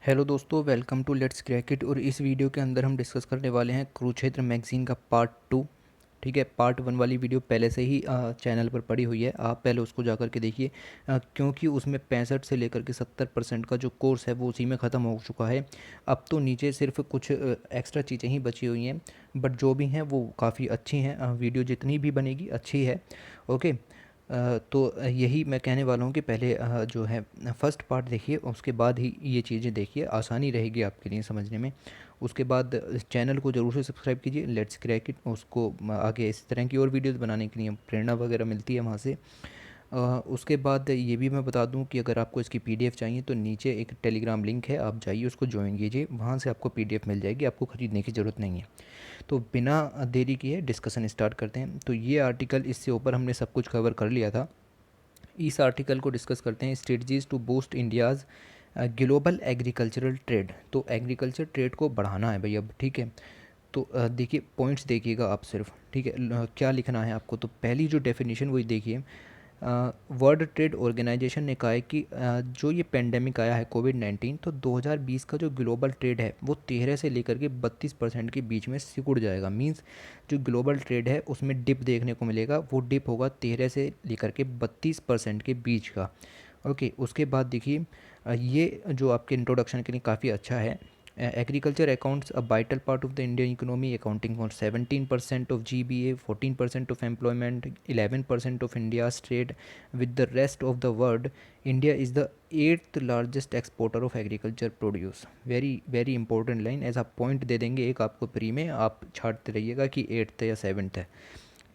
Hello दोस्तों, welcome to let's crack it. और इस वीडियो के अंदर हम डिस्कस करने वाले हैं कुरुक्षेत्र मैगज़ीन का पार्ट 2। ठीक है, पार्ट 1 वाली वीडियो पहले से ही चैनल पर पड़ी हुई है, आप पहले उसको जा कर के देखिए, क्योंकि उसमें 65 से लेकर के 70% का जो कोर्स है वो उसी में ख़त्म हो चुका है। अब तो नीचे सिर्फ कुछ एक्स्ट्रा चीज़ें ही बची हुई हैं, बट जो भी हैं वो काफ़ी अच्छी हैं। वीडियो जितनी भी बनेगी अच्छी है। ओके। तो यही मैं कहने वाला हूँ कि पहले जो है फर्स्ट पार्ट देखिए, उसके बाद ही ये चीज़ें देखिए, आसानी रहेगी आपके लिए समझने में। उसके बाद चैनल को ज़रूर से सब्सक्राइब कीजिए, लेट्स क्रैक इट। उसको आगे इस तरह की और वीडियोस बनाने के लिए प्रेरणा वगैरह मिलती है वहाँ से। उसके बाद ये भी मैं बता दूं कि अगर आपको इसकी पीडीएफ चाहिए तो नीचे एक टेलीग्राम लिंक है, आप जाइए उसको ज्वाइन कीजिए, वहाँ से आपको पीडीएफ मिल जाएगी, आपको ख़रीदने की ज़रूरत नहीं है। तो बिना देरी किए डिस्कशन स्टार्ट करते हैं। तो ये आर्टिकल, इससे ऊपर हमने सब कुछ कवर कर लिया था। इस आर्टिकल को डिस्कस करते हैं, strategies to boost India's global agricultural trade. तो एग्रीकल्चर ट्रेड को बढ़ाना है भाई अब, ठीक है। तो देखिए पॉइंट्स देखिएगा आप सिर्फ, ठीक है। क्या लिखना है आपको, तो पहली जो डेफिनेशन वही देखिए। वर्ल्ड ट्रेड ऑर्गेनाइजेशन ने कहा है कि जो ये पेंडेमिक आया है कोविड-19, तो 2020 का जो ग्लोबल ट्रेड है वो 13 से लेकर के 32% के बीच में सिकुड़ जाएगा। मींस जो ग्लोबल ट्रेड है उसमें डिप देखने को मिलेगा, वो डिप होगा 13 से लेकर के 32% के बीच का। ओके, उसके बाद देखिए, ये जो आपके इंट्रोडक्शन के लिए काफ़ी अच्छा है। Agriculture accounts a vital part of the Indian economy, accounting for 17% of GBA, 14% of employment, 11% of India's trade with the rest of the world. India is the 8th largest exporter of agriculture produce. Very very important line, ऐसा point दे देंगे एक आपको pre में, आप छाटते रहिएगा कि 8th या 7th है।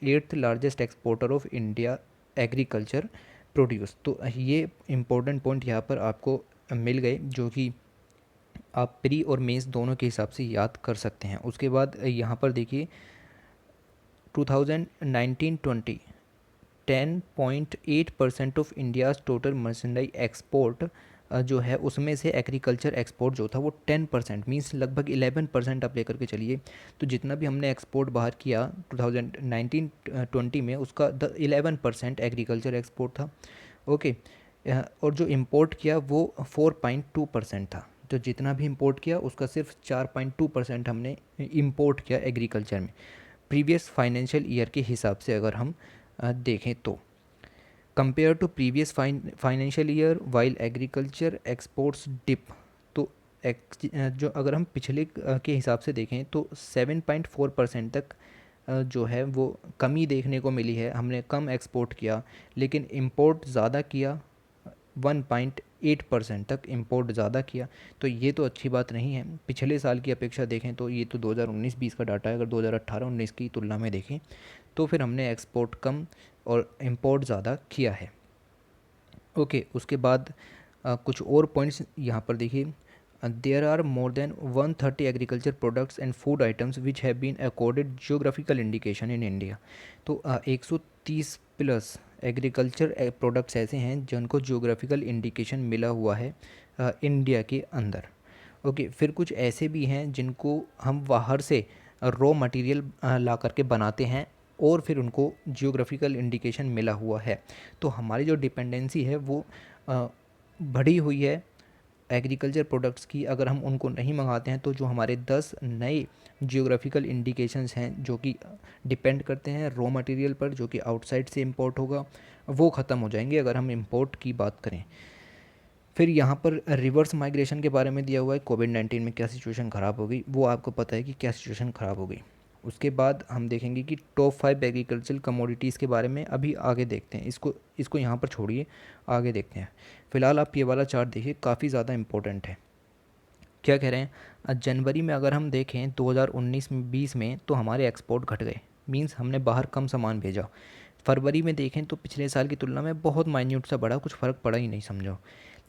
8th largest exporter of India agriculture produce. तो ये इम्पोर्टेंट पॉइंट यहाँ पर आपको मिल गए, जो कि आप प्री और मेंस दोनों के हिसाब से याद कर सकते हैं। उसके बाद यहाँ पर देखिए 2019-20 10.8% of India's total merchandise export जो है उसमें से एग्रीकल्चर एक्सपोर्ट जो था वो 10%, मीन्स लगभग 11% आप लेकर के चलिए। तो जितना भी हमने एक्सपोर्ट बाहर किया 2019-20 में, उसका 11% एग्रीकल्चर एक्सपोर्ट था। ओके। और जो इंपोर्ट किया वो 4.2% था। तो जितना भी इंपोर्ट किया उसका सिर्फ 4.2% हमने इंपोर्ट किया एग्रीकल्चर में, प्रीवियस फाइनेंशियल ईयर के हिसाब से अगर हम देखें तो। Compare to previous financial year while agriculture exports dip. तो जो अगर हम पिछले के हिसाब से देखें तो 7.4% तक जो है वो कमी देखने को मिली है, हमने कम एक्सपोर्ट किया, लेकिन इंपोर्ट ज़्यादा किया, 1.8% तक इंपोर्ट ज़्यादा किया। तो ये तो अच्छी बात नहीं है। पिछले साल की अपेक्षा देखें तो ये तो 2019-20 का डाटा है, अगर 2018-19 की तुलना में देखें तो फिर हमने एक्सपोर्ट कम और इंपोर्ट ज़्यादा किया है। ओके, उसके बाद कुछ और पॉइंट्स यहाँ पर देखिए। There are more than 130 agriculture products and food items which have been accorded geographical indication in India. तो 130 प्लस एग्रीकल्चर प्रोडक्ट्स ऐसे हैं जिनको जियोग्राफिकल इंडिकेशन मिला हुआ है इंडिया के अंदर। ओके, फिर कुछ ऐसे भी हैं जिनको हम बाहर से रॉ मटेरियल ला करके बनाते हैं और फिर उनको जियोग्राफिकल इंडिकेशन मिला हुआ है। तो हमारी जो डिपेंडेंसी है वो बढ़ी हुई है एग्रीकल्चर प्रोडक्ट्स की। अगर हम उनको नहीं मंगाते हैं तो जो हमारे 10 नए जियोग्राफिकल इंडिकेशंस हैं जो कि डिपेंड करते हैं रॉ मटेरियल पर, जो कि आउटसाइड से इंपोर्ट होगा, वो ख़त्म हो जाएंगे अगर हम इंपोर्ट की बात करें। फिर यहाँ पर रिवर्स माइग्रेशन के बारे में दिया हुआ है, कोविड-19 में क्या सिचुएशन ख़राब हो गई, वो आपको पता है कि क्या सिचुएशन ख़राब हो गई। उसके बाद हम देखेंगे कि टॉप 5 एग्रीकल्चरल कमोडिटीज़ के बारे में अभी आगे देखते हैं, इसको यहाँ पर छोड़िए, आगे देखते हैं। फ़िलहाल आप ये वाला चार्ट देखिए, काफ़ी ज़्यादा इंपॉर्टेंट है। क्या कह रहे हैं, जनवरी में अगर हम देखें 2019-20 में तो हमारे एक्सपोर्ट घट गए, मींस हमने बाहर कम सामान भेजा। फरवरी में देखें तो पिछले साल की तुलना में बहुत माइन्यूट सा बढ़ा, कुछ फ़र्क पड़ा ही नहीं समझो।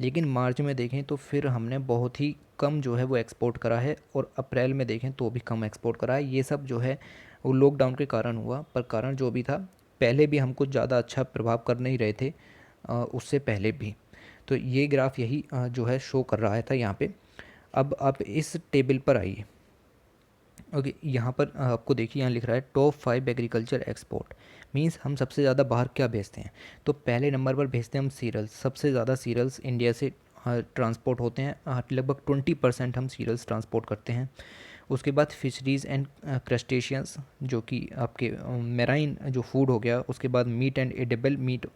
लेकिन मार्च में देखें तो फिर हमने बहुत ही कम जो है वो एक्सपोर्ट करा है, और अप्रैल में देखें तो भी कम एक्सपोर्ट करा है। ये सब जो है वो लॉकडाउन के कारण हुआ, पर कारण जो भी था, पहले भी हम कुछ ज़्यादा अच्छा प्रभाव कर नहीं रहे थे उससे पहले भी। तो ये ग्राफ यही जो है शो कर रहा था यहाँ पे। अब आप इस टेबल पर आइए। ओके, यहाँ पर आपको देखिए, यहाँ लिख रहा है टॉप 5 एग्रीकल्चर एक्सपोर्ट, मींस हम सबसे ज़्यादा बाहर क्या भेजते हैं। तो पहले नंबर पर भेजते हैं हम सीरियल्स, सबसे ज़्यादा सीरियल्स इंडिया से ट्रांसपोर्ट होते हैं, लगभग 20% हम सीरियल्स ट्रांसपोर्ट करते हैं। उसके बाद फिशरीज़ एंड क्रस्टेशियंस जो कि आपके मेराइन जो फूड हो गया। उसके बाद meat and edible meat,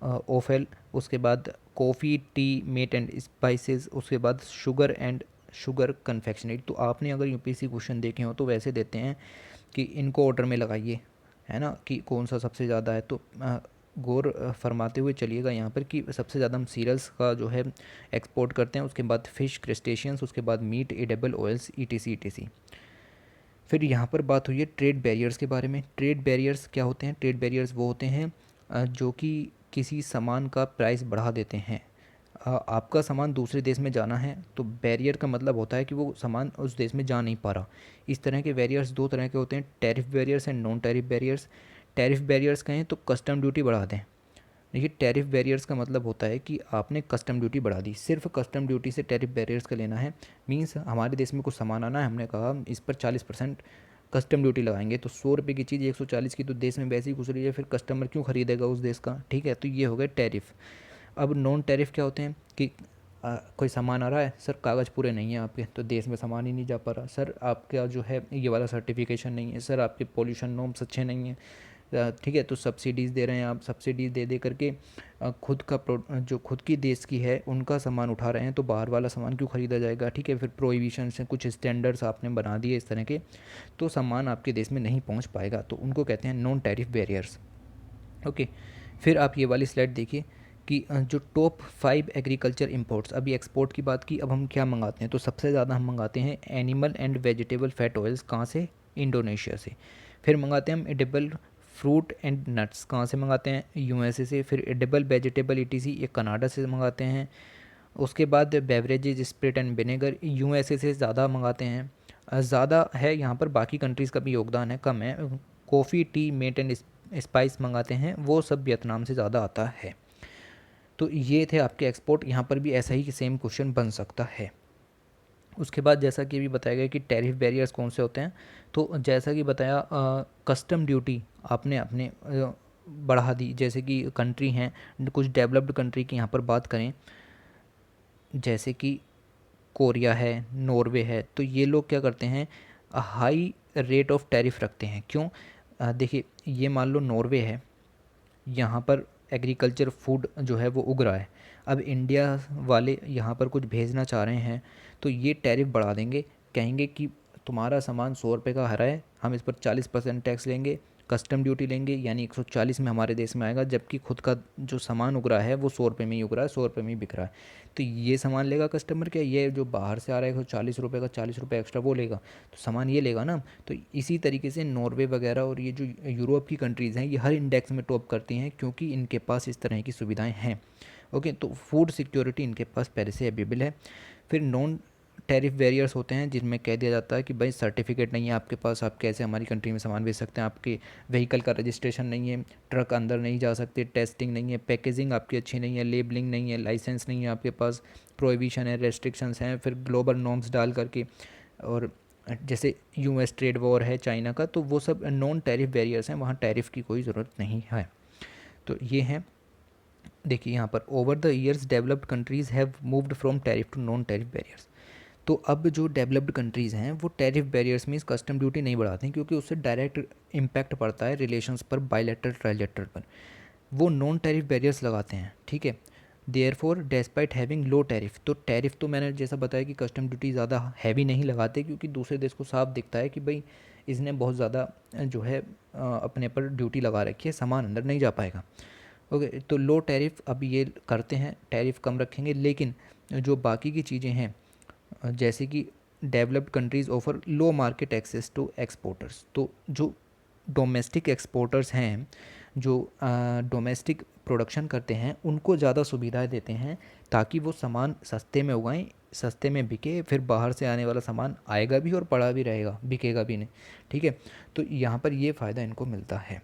offal. उसके बाद coffee, tea, meat and spices. उसके बाद शुगर एंड शुगर कन्फेक्शनरी। तो आपने अगर यूपीएससी क्वेश्चन देखे हो तो वैसे देते हैं कि इनको ऑर्डर में लगाइए, है ना, कि कौन सा सबसे ज़्यादा है। तो गौर फरमाते हुए चलिएगा यहाँ पर कि सबसे ज़्यादा हम सीरियल्स का जो है एक्सपोर्ट करते हैं, उसके बाद फ़िश, क्रस्टेशियंस, उसके बाद मीट, एडिबल ऑयल्स, ईटीसी। फिर यहाँ पर बात हुई है ट्रेड बैरियर्स के बारे में। ट्रेड बैरियर्स क्या होते हैं? ट्रेड बैरियर्स वो होते हैं जो कि किसी सामान का प्राइस बढ़ा देते हैं। आपका सामान दूसरे देश में जाना है तो बैरियर का मतलब होता है कि वो सामान उस देश में जा नहीं पा रहा। इस तरह के बैरियर्स दो तरह के होते हैं, tariff barriers and non tariff barriers. Tariff barriers कहें तो कस्टम ड्यूटी बढ़ा दें। देखिए, टैरिफ बैरियर्स का मतलब होता है कि आपने कस्टम ड्यूटी बढ़ा दी। सिर्फ कस्टम ड्यूटी से टैरिफ बैरियर्स का लेना है। मीन्स हमारे देश में कुछ सामान आना है, हमने कहा इस पर 40% कस्टम ड्यूटी लगाएंगे, तो 100 रुपये की चीज़ 140 की तो देश में वैसे ही घुस रही है, फिर कस्टमर क्यों खरीदेगा उस देश का, ठीक है। तो ये हो गया टैरिफ। अब नॉन टैरिफ क्या होते हैं कि कोई सामान आ रहा है, सर कागज़ पूरे नहीं है आपके, तो देश में सामान ही नहीं जा पा रहा। सर आपका जो है ये वाला सर्टिफिकेशन नहीं है, सर आपके पोल्यूशन नॉर्म्स अच्छे नहीं हैं, ठीक है। तो सब्सिडीज़ दे रहे हैं आप, सब्सिडीज़ दे दे करके खुद का जो खुद की देश की है उनका सामान उठा रहे हैं, तो बाहर वाला सामान क्यों ख़रीदा जाएगा, ठीक है। फिर प्रोहिबिशन से कुछ स्टैंडर्ड्स आपने बना दिए इस तरह के, तो सामान आपके देश में नहीं पहुंच पाएगा, तो उनको कहते हैं नॉन टैरिफ बैरियर्स। ओके, फिर आप ये वाली स्लाइड देखिए कि जो टॉप 5 एग्रीकल्चर इंपोर्ट्स, अभी एक्सपोर्ट की बात की, अब हम क्या मंगाते हैं, तो सबसे ज़्यादा हम मंगाते हैं animal and vegetable fat oils. कहाँ से? इंडोनेशिया से। फिर मंगाते हैं हम एडिबल फ्रूट एंड नट्स। कहाँ से मंगाते हैं? यूएसए से। फिर एडिबल वेजिटेबल ईटीसी ये कनाडा से मंगाते हैं। उसके बाद beverages spirit and vinegar USA से ज़्यादा मंगाते हैं। ज़्यादा है यहाँ पर, बाकी कंट्रीज़ का भी योगदान है, कम है। Coffee, tea, meat and spice मंगाते हैं, वो सब वियतनाम से ज़्यादा आता है। तो ये थे आपके एक्सपोर्ट। यहाँ पर भी ऐसा ही सेम क्वेश्चन बन सकता है। उसके बाद जैसा कि अभी बताया गया कि टैरिफ बैरियर्स कौन से होते हैं, तो जैसा कि बताया कस्टम ड्यूटी आपने अपने बढ़ा दी। जैसे कि कंट्री हैं, कुछ डेवलप्ड कंट्री की यहाँ पर बात करें, जैसे कि कोरिया है, नॉर्वे है, तो ये लोग क्या करते हैं, हाई रेट ऑफ टैरिफ रखते हैं। क्यों? देखिए, ये मान लो नॉर्वे है, यहाँ पर एग्रीकल्चर फूड जो है वो उग रहा है। अब इंडिया वाले यहाँ पर कुछ भेजना चाह रहे हैं, तो ये टैरिफ बढ़ा देंगे, कहेंगे कि तुम्हारा सामान 100 रुपये का हरा है, हम इस पर 40% टैक्स लेंगे, कस्टम ड्यूटी लेंगे, यानी 140 में हमारे देश में आएगा, जबकि खुद का जो सामान उग रहा है वो 100 रुपये में ही उग रहा है, 100 रुपये में ही बिक रहा है। तो ये सामान लेगा कस्टमर क्या? ये जो बाहर से आ रहा है 140 रुपये का, 40 रुपये एक्स्ट्रा वो लेगा, तो सामान ये लेगा ना। तो इसी तरीके से नॉर्वे वगैरह और ये जो यूरोप की कंट्रीज़ हैं, ये हर इंडेक्स में टॉप करती हैं, क्योंकि इनके पास इस तरह की सुविधाएं हैं। ओके, तो फूड सिक्योरिटी इनके पास पहले से अवेलेबल है। फिर नॉन टैरिफ बैरियर्स होते हैं जिनमें कह दिया जाता है कि भाई सर्टिफिकेट नहीं है आपके पास, आप कैसे हमारी कंट्री में सामान बेच सकते हैं, आपके व्हीकल का रजिस्ट्रेशन नहीं है, ट्रक अंदर नहीं जा सकते, टेस्टिंग नहीं है, पैकेजिंग आपकी अच्छी नहीं है, लेबलिंग नहीं है, लाइसेंस नहीं है आपके पास, प्रोहिबिशन है, रेस्ट्रिक्शंस हैं। फिर ग्लोबल नॉर्म्स डाल करके, और जैसे यूएस ट्रेड वॉर है चाइना का, तो वो सब नॉन टैरिफ बैरियर्स हैं, वहाँ टैरिफ की कोई ज़रूरत नहीं है। तो ये हैं, देखिए यहाँ पर over the years developed countries have moved from tariff to non tariff barriers. तो अब जो डेवलप्ड कंट्रीज़ हैं वो tariff barriers means custom duty नहीं बढ़ाते हैं, क्योंकि उससे डायरेक्ट इम्पैक्ट पड़ता है रिलेशंस पर, बायलैटरल ट्राइलैटरल पर। वो नॉन टैरिफ बैरियर्स लगाते हैं, ठीक है। Therefore despite having low tariff, तो टैरिफ तो मैंने जैसा बताया कि कस्टम ड्यूटी ज़्यादा हैवी नहीं लगाते, क्योंकि दूसरे देश को साफ दिखता है कि भाई इसने बहुत ज़्यादा जो है अपने पर ड्यूटी लगा रखी है, सामान अंदर नहीं जा पाएगा। ओके, तो लो टैरिफ अब ये करते हैं, टैरिफ कम रखेंगे। लेकिन जो बाकी की चीज़ें हैं, जैसे कि developed countries offer low market access to exporters, तो जो डोमेस्टिक एक्सपोर्टर्स हैं, जो डोमेस्टिक प्रोडक्शन करते हैं, उनको ज़्यादा सुविधाएं देते हैं, ताकि वो सामान सस्ते में उगाएं, सस्ते में बिके, फिर बाहर से आने वाला सामान आएगा भी और पड़ा भी रहेगा, बिकेगा भी नहीं, ठीक है। तो यहाँ पर ये फ़ायदा इनको मिलता है।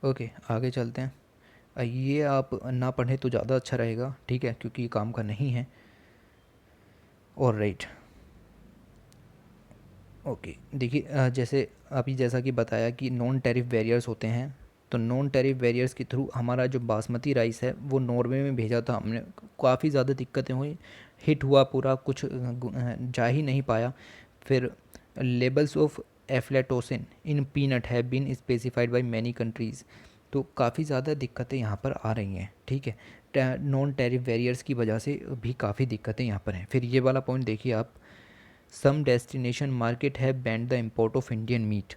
ओके, आगे चलते हैं। ये आप ना पढ़ें तो ज़्यादा अच्छा रहेगा, ठीक है, क्योंकि ये काम का नहीं है। और राइट, ओके, देखिए जैसे अभी जैसा कि बताया कि नॉन टैरिफ बैरियर्स होते हैं, तो नॉन टैरिफ बैरियर्स के थ्रू हमारा जो बासमती राइस है वो नॉर्वे में भेजा था हमने, काफ़ी ज़्यादा दिक्कतें हुई, हिट हुआ पूरा, कुछ जा ही नहीं पाया। फिर levels of aflatoxin in peanut have been specified by many countries, तो काफ़ी ज़्यादा दिक्कतें यहाँ पर आ रही हैं, ठीक है। नॉन टैरिफ बैरियर्स की वजह से भी काफ़ी दिक्कतें यहाँ पर हैं। फिर ये वाला पॉइंट देखिए आप, some destination market have banned the import of Indian meat.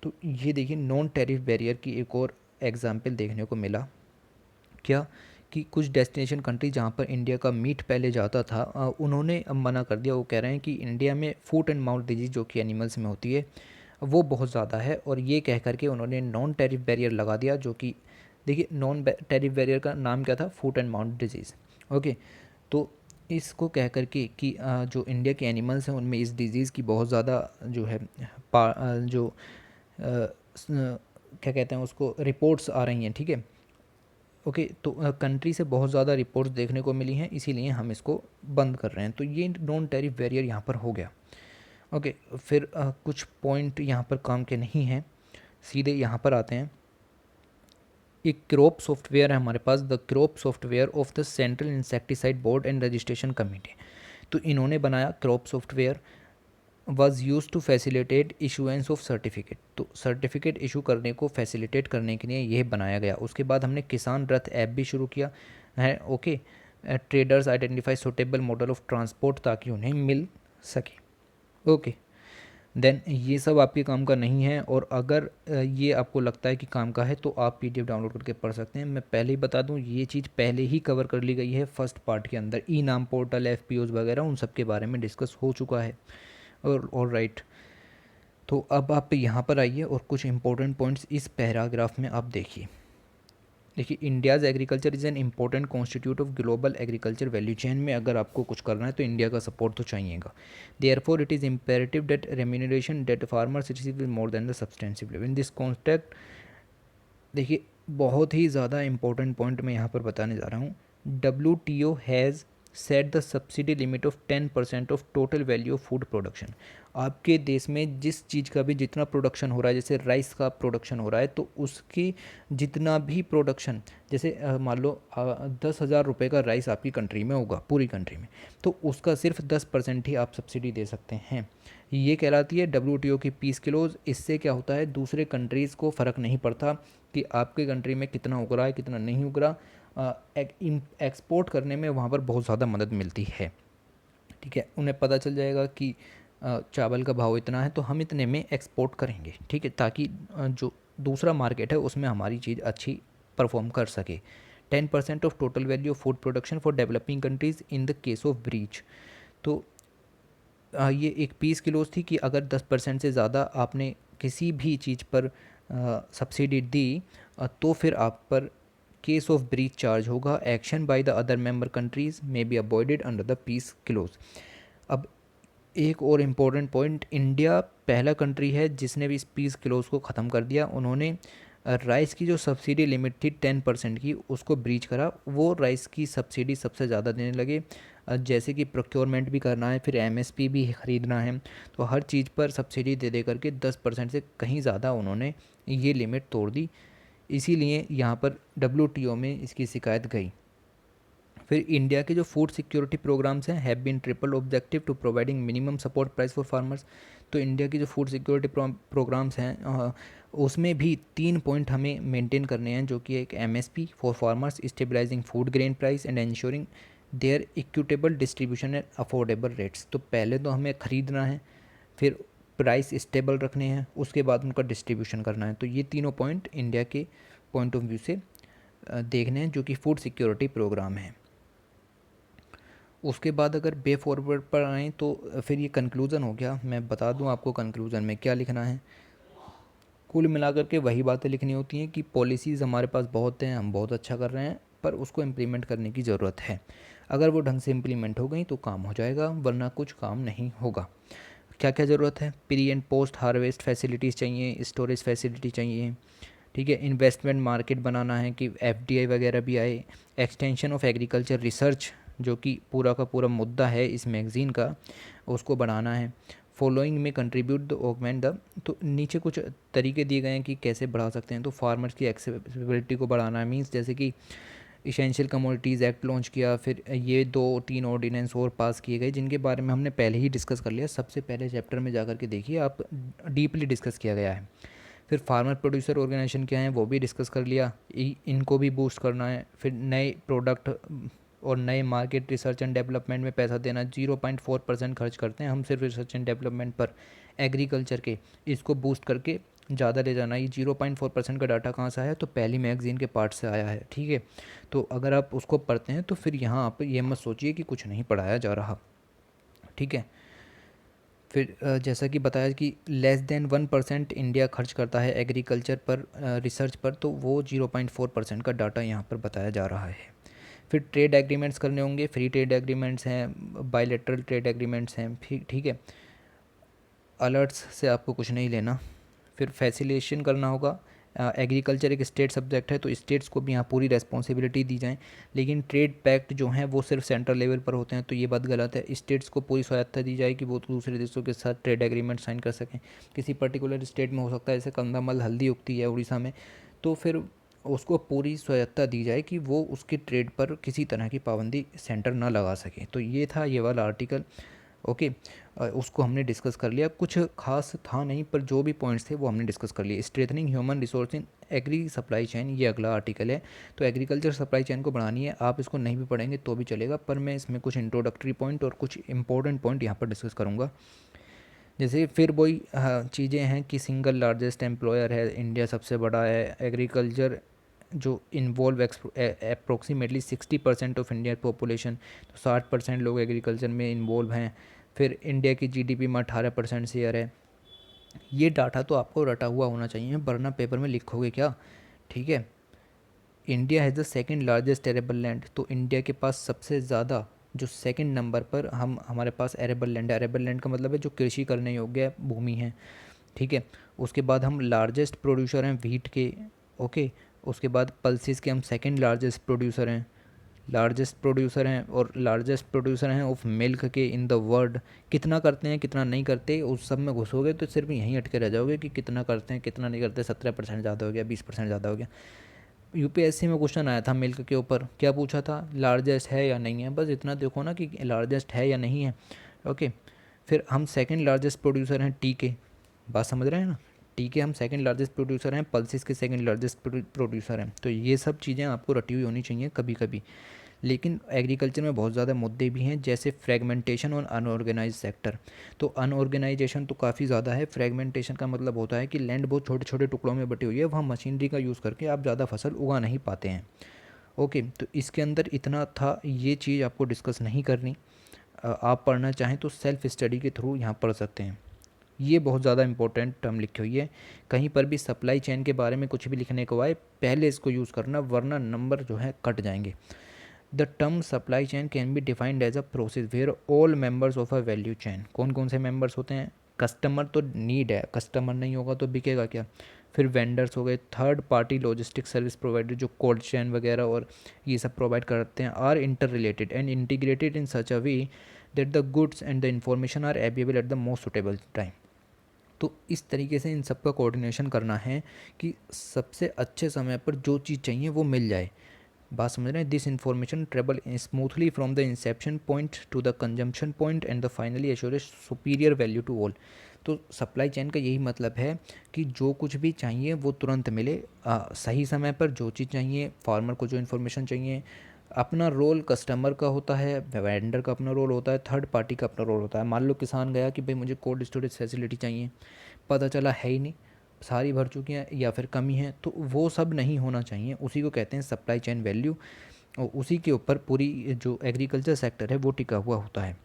तो ये देखिए नॉन टैरिफ बैरियर की एक और एग्जाम्पल देखने को मिला, क्या कि कुछ डेस्टिनेशन कंट्री जहाँ पर इंडिया का मीट पहले जाता था उन्होंने अब मना कर दिया। वो कह रहे हैं कि इंडिया में फुट एंड माउथ डिजीज़ जो कि एनिमल्स में होती है वो बहुत ज़्यादा है, और ये कह करके उन्होंने नॉन टैरिफ बैरियर लगा दिया, जो कि देखिए नॉन टैरिफ बैरियर का नाम क्या था, foot and mouth disease. Okay, तो इसको कह करके कि जो इंडिया के एनिमल्स हैं उनमें इस डिज़ीज़ की बहुत ज़्यादा जो है जो क्या कहते हैं उसको, रिपोर्ट्स आ रही हैं, ठीक है। ओके, तो कंट्री से बहुत ज़्यादा रिपोर्ट्स देखने को मिली हैं, इसीलिए हम इसको बंद कर रहे हैं। तो ये नॉन टैरिफ बैरियर यहाँ पर हो गया। ओके, फिर कुछ पॉइंट यहाँ पर काम के नहीं हैं, सीधे यहाँ पर आते हैं। एक क्रॉप सॉफ्टवेयर है हमारे पास, the crop software of the central insecticide board and registration committee. तो इन्होंने बनाया crop software, was use to facilitate issuance of certificate. तो सर्टिफिकेट इशू करने को फैसिलिटेट करने के लिए यह बनाया गया। उसके बाद हमने किसान रथ ऐप भी शुरू किया है। Okay, traders identify suitable model of transport ताकि उन्हें मिल सके। ओके, देन ये सब आपके काम का नहीं है, और अगर ये आपको लगता है कि काम का है तो आप पीडीएफ डाउनलोड करके पढ़ सकते हैं। मैं पहले ही बता दूं, ये चीज़ पहले ही कवर कर ली गई है फर्स्ट पार्ट के अंदर, ई नाम पोर्टल, एफपीओज वगैरह उन सब के बारे में डिस्कस हो चुका है। और राइट, तो अब आप यहाँ पर आइए और कुछ इंपॉर्टेंट पॉइंट्स इस पैराग्राफ में आप देखिए। देखिए, India's agriculture is an important constitute of global agriculture value chain में अगर आपको कुछ करना है तो इंडिया का सपोर्ट तो चाहिएगा। Therefore it is imperative that remuneration that farmers receive is more than the substantive in this contact. देखिए, बहुत ही ज़्यादा इंपॉर्टेंट पॉइंट मैं यहाँ पर बताने जा रहा हूँ। WTO has set the subsidy limit of 10% of total value of food production. आपके देश में जिस चीज़ का भी जितना प्रोडक्शन हो रहा है, जैसे राइस का प्रोडक्शन हो रहा है, तो उसकी जितना भी प्रोडक्शन, जैसे मान लो 10,000 रुपये का राइस आपकी कंट्री में होगा, पूरी कंट्री में, तो उसका सिर्फ 10% ही आप सब्सिडी दे सकते हैं। ये कहलाती है WTO की पीस क्लोज। इससे क्या होता है, दूसरे कंट्रीज़ को फ़र्क नहीं पड़ता कि आपके कंट्री में कितना उग रहा है कितना नहीं उग रहा, एक्सपोर्ट करने में वहाँ पर बहुत ज़्यादा मदद मिलती है, ठीक है। उन्हें पता चल जाएगा कि चावल का भाव इतना है तो हम इतने में एक्सपोर्ट करेंगे, ठीक है, ताकि जो दूसरा मार्केट है उसमें हमारी चीज़ अच्छी परफॉर्म कर सके। 10% of total value of food production for developing countries in the case of breach. तो ये एक पीस क्लोज थी कि अगर 10% से ज़्यादा आपने किसी भी चीज़ पर सब्सिडी दी तो फिर आप पर केस ऑफ ब्रीच चार्ज होगा। Action by the other member countries may be avoided under the peace clause. अब एक और इम्पोर्टेंट पॉइंट, इंडिया पहला कंट्री है जिसने भी इस पीस क्लोज को ख़त्म कर दिया। उन्होंने राइस की जो सब्सिडी लिमिट थी 10% की, उसको ब्रीच करा। वो राइस की सब्सिडी सबसे ज़्यादा देने लगे। जैसे कि प्रोक्योरमेंट भी करना है, फिर MSP भी ख़रीदना है, तो हर चीज़ पर सब्सिडी दे करके 10% से कहीं ज़्यादा उन्होंने ये लिमिट तोड़ दी। इसीलिए यहाँ पर WTO में इसकी शिकायत गई। फिर इंडिया के जो फूड सिक्योरिटी प्रोग्राम्स हैं, have been triple objective to providing minimum support price for farmers. तो इंडिया की जो फूड सिक्योरिटी प्रोग्राम्स हैं उसमें भी 3 पॉइंट हमें मेंटेन करने हैं, जो कि एक MSP for farmers, stabilising food grain price and ensuring their equitable distribution and affordable rates. तो पहले तो हमें ख़रीदना है, फिर प्राइस स्टेबल रखने हैं, उसके बाद उनका डिस्ट्रीब्यूशन करना है। तो ये तीनों पॉइंट इंडिया के पॉइंट ऑफ व्यू से देखने हैं, जो कि फूड सिक्योरिटी प्रोग्राम है। उसके बाद अगर बे फॉरवर्ड पर आएँ तो फिर ये कंक्लूज़न हो गया। मैं बता दूं आपको कंक्लूज़न में क्या लिखना है। कुल मिलाकर के वही बातें लिखनी होती हैं कि पॉलिसीज़ हमारे पास बहुत हैं, हम बहुत अच्छा कर रहे हैं, पर उसको इम्प्लीमेंट करने की ज़रूरत है। अगर वो ढंग से इम्प्लीमेंट हो गई तो काम हो जाएगा, वरना कुछ काम नहीं होगा। क्या क्या ज़रूरत है, pre and post harvest facilities चाहिए, स्टोरेज फैसिलिटी चाहिए, ठीक है। इन्वेस्टमेंट मार्केट बनाना है कि FDI वगैरह भी आए। एक्सटेंशन ऑफ एग्रीकल्चर रिसर्च, जो कि पूरा का पूरा मुद्दा है इस मैगज़ीन का, उसको बढ़ाना है। फॉलोइंग में कंट्रीब्यूट द ऑगमेंट द, तो नीचे कुछ तरीके दिए गए हैं कि कैसे बढ़ा सकते हैं। तो फार्मर्स की एक्सेसिबिलिटी को बढ़ाना मीन्स जैसे कि इसेंशियल कमोडिटीज़ एक्ट लॉन्च किया, फिर ये 2-3 ऑर्डिनेंस और पास किए गए जिनके बारे में हमने पहले ही डिस्कस कर लिया। सबसे पहले चैप्टर में जाकर के देखिए आप, डीपली डिस्कस किया गया है। फिर फार्मर प्रोड्यूसर ऑर्गेनाइजेशन क्या है वो भी डिस्कस कर लिया, इनको भी बूस्ट करना है। फिर नए प्रोडक्ट और नए मार्केट रिसर्च एंड डेवलपमेंट में पैसा देना, 0.4% खर्च करते हैं हम सिर्फ रिसर्च एंड डेवलपमेंट पर एग्रीकल्चर के, इसको बूस्ट करके ज़्यादा ले जाना। ये 0.4% का डाटा कहाँ से आया, तो पहली मैगज़ीन के पार्ट से आया है, ठीक है। तो अगर आप उसको पढ़ते हैं तो फिर यहाँ आप ये मत सोचिए कि कुछ नहीं पढ़ाया जा रहा, ठीक है। फिर जैसा कि बताया कि लेस देन 1% इंडिया खर्च करता है एग्रीकल्चर पर, रिसर्च पर, तो वो 0.4% का डाटा यहाँ पर बताया जा रहा है। फिर ट्रेड एग्रीमेंट्स करने होंगे, फ्री ट्रेड एग्रीमेंट्स हैं, बायलैटरल ट्रेड एग्रीमेंट्स हैं, ठीक है। अलर्ट्स से आपको कुछ नहीं लेना। फिर फैसिलेशन करना होगा। एग्रीकल्चर एक स्टेट सब्जेक्ट है तो स्टेट्स को भी यहाँ पूरी रेस्पॉन्सिबिलिटी दी जाए, लेकिन ट्रेड पैक्ट जो हैं वो सिर्फ सेंट्रल लेवल पर होते हैं, तो ये बात गलत है। स्टेट्स को पूरी स्वायत्तता दी जाए कि वो दूसरे देशों के साथ ट्रेड एग्रीमेंट साइन कर सकें। किसी पर्टिकुलर स्टेट में हो सकता है, जैसे कंधामल हल्दी उगती है उड़ीसा में, तो फिर उसको पूरी स्वायत्तता दी जाए कि वो उसके ट्रेड पर किसी तरह की पाबंदी सेंटर ना लगा सके। तो ये था ये वाला आर्टिकल, ओके। उसको हमने डिस्कस कर लिया, कुछ खास था नहीं पर जो भी पॉइंट्स थे वो हमने डिस्कस कर लिए। Strengthening human resource in agri supply chain, ये अगला आर्टिकल है। तो एग्रीकल्चर सप्लाई चेन को बढ़ानी है, आप इसको नहीं भी पढ़ेंगे तो भी चलेगा, पर मैं इसमें कुछ इंट्रोडक्टरी पॉइंट और कुछ इंपॉर्टेंट पॉइंट यहाँ पर डिस्कस करूँगा। जैसे फिर वही चीज़ें हैं कि सिंगल लार्जेस्ट एम्प्लॉयर है इंडिया, सबसे बड़ा है एग्रीकल्चर, जो involve approximately 60% of India population, तो 60% लोग एग्रीकल्चर में इन्वॉल्व हैं। फिर इंडिया की जीडीपी में 18% शेयर है। ये डाटा तो आपको रटा हुआ होना चाहिए, वरना पेपर में लिखोगे क्या, ठीक है। India has the second largest arable land, तो इंडिया के पास सबसे ज़्यादा जो सेकंड नंबर पर हमारे पास एरेबल लैंड है। एरेबल लैंड का मतलब है जो कृषि करने योग्य भूमि है, ठीक है। उसके बाद हम लार्जेस्ट प्रोड्यूसर हैं व्हीट के, ओके। उसके बाद पल्सेस के हम सेकंड लार्जेस्ट प्रोड्यूसर हैं, और लार्जेस्ट प्रोड्यूसर हैं ऑफ मिल्क के इन द वर्ल्ड। कितना करते हैं कितना नहीं करते उस सब में घुसोगे तो सिर्फ यहीं अटके रह जाओगे कि कितना करते हैं कितना नहीं करते। 17% ज़्यादा हो गया, 20% ज़्यादा हो गया। यूपीएससी में क्वेश्चन आया था मिल्क के ऊपर, क्या पूछा था, लार्जेस्ट है या नहीं है, बस इतना देखो ना कि लार्जेस्ट है या नहीं है, ओके। फिर हम सेकंड लार्जेस्ट प्रोड्यूसर हैं टी के, बात समझ रहे हैं ना, टी के हम सेकंड लार्जेस्ट प्रोड्यूसर हैं, पल्सिस के सेकंड लार्जेस्ट प्रोड्यूसर हैं। तो ये सब चीज़ें आपको रटी हुई होनी चाहिए कभी कभी। लेकिन एग्रीकल्चर में बहुत ज़्यादा मुद्दे भी हैं, जैसे फ्रेगमेंटेशन और अनऑर्गेनाइज सेक्टर। तो अनऑर्गेनाइजेशन तो काफ़ी ज़्यादा है। फ्रेगमेंटेशन का मतलब होता है कि लैंड बहुत छोटे छोटे टुकड़ों में बटी हुई है, वहाँ मशीनरी का यूज़ करके आप ज़्यादा फसल उगा नहीं पाते हैं, ओके। तो इसके अंदर इतना था, ये चीज़ आपको डिस्कस नहीं करनी। आप पढ़ना चाहें तो सेल्फ स्टडी के थ्रू यहाँ पढ़ सकते हैं। ये बहुत ज़्यादा इंपॉर्टेंट टर्म लिखी हुई है, कहीं पर भी सप्लाई चेन के बारे में कुछ भी लिखने को आए पहले इसको यूज़ करना, वरना नंबर जो है कट जाएंगे। The term supply chain can be defined as a process where all members of a value chain, कौन कौन से मेंबर्स होते हैं, कस्टमर तो नीड है, कस्टमर नहीं होगा तो बिकेगा क्या। फिर वेंडर्स हो गए, third party logistic service provider जो कोल्ड चेन वगैरह और ये सब प्रोवाइड करते हैं, are inter related and integrated in such a way that the goods and the information are available at the most suitable time. तो इस तरीके से इन सब का कोऑर्डिनेशन करना है कि सबसे अच्छे समय पर जो चीज़ चाहिए वो मिल जाए। बात समझ रहे हैं। This information travel smoothly from the inception point to the consumption point and the finally assure superior value to all. तो सप्लाई चेन का यही मतलब है कि जो कुछ भी चाहिए वो तुरंत मिले, सही समय पर जो चीज़ चाहिए, फार्मर को जो इन्फॉर्मेशन चाहिए। अपना रोल कस्टमर का होता है, वेंडर का अपना रोल होता है, थर्ड पार्टी का अपना रोल होता है। मान लो किसान गया कि भाई मुझे कोल्ड स्टोरेज फैसिलिटी चाहिए, पता चला है ही नहीं, सारी भर चुकी हैं या फिर कमी है, तो वो सब नहीं होना चाहिए। उसी को कहते हैं सप्लाई चेन वैल्यू, और उसी के ऊपर पूरी जो एग्रीकल्चर सेक्टर है वो टिका हुआ होता है।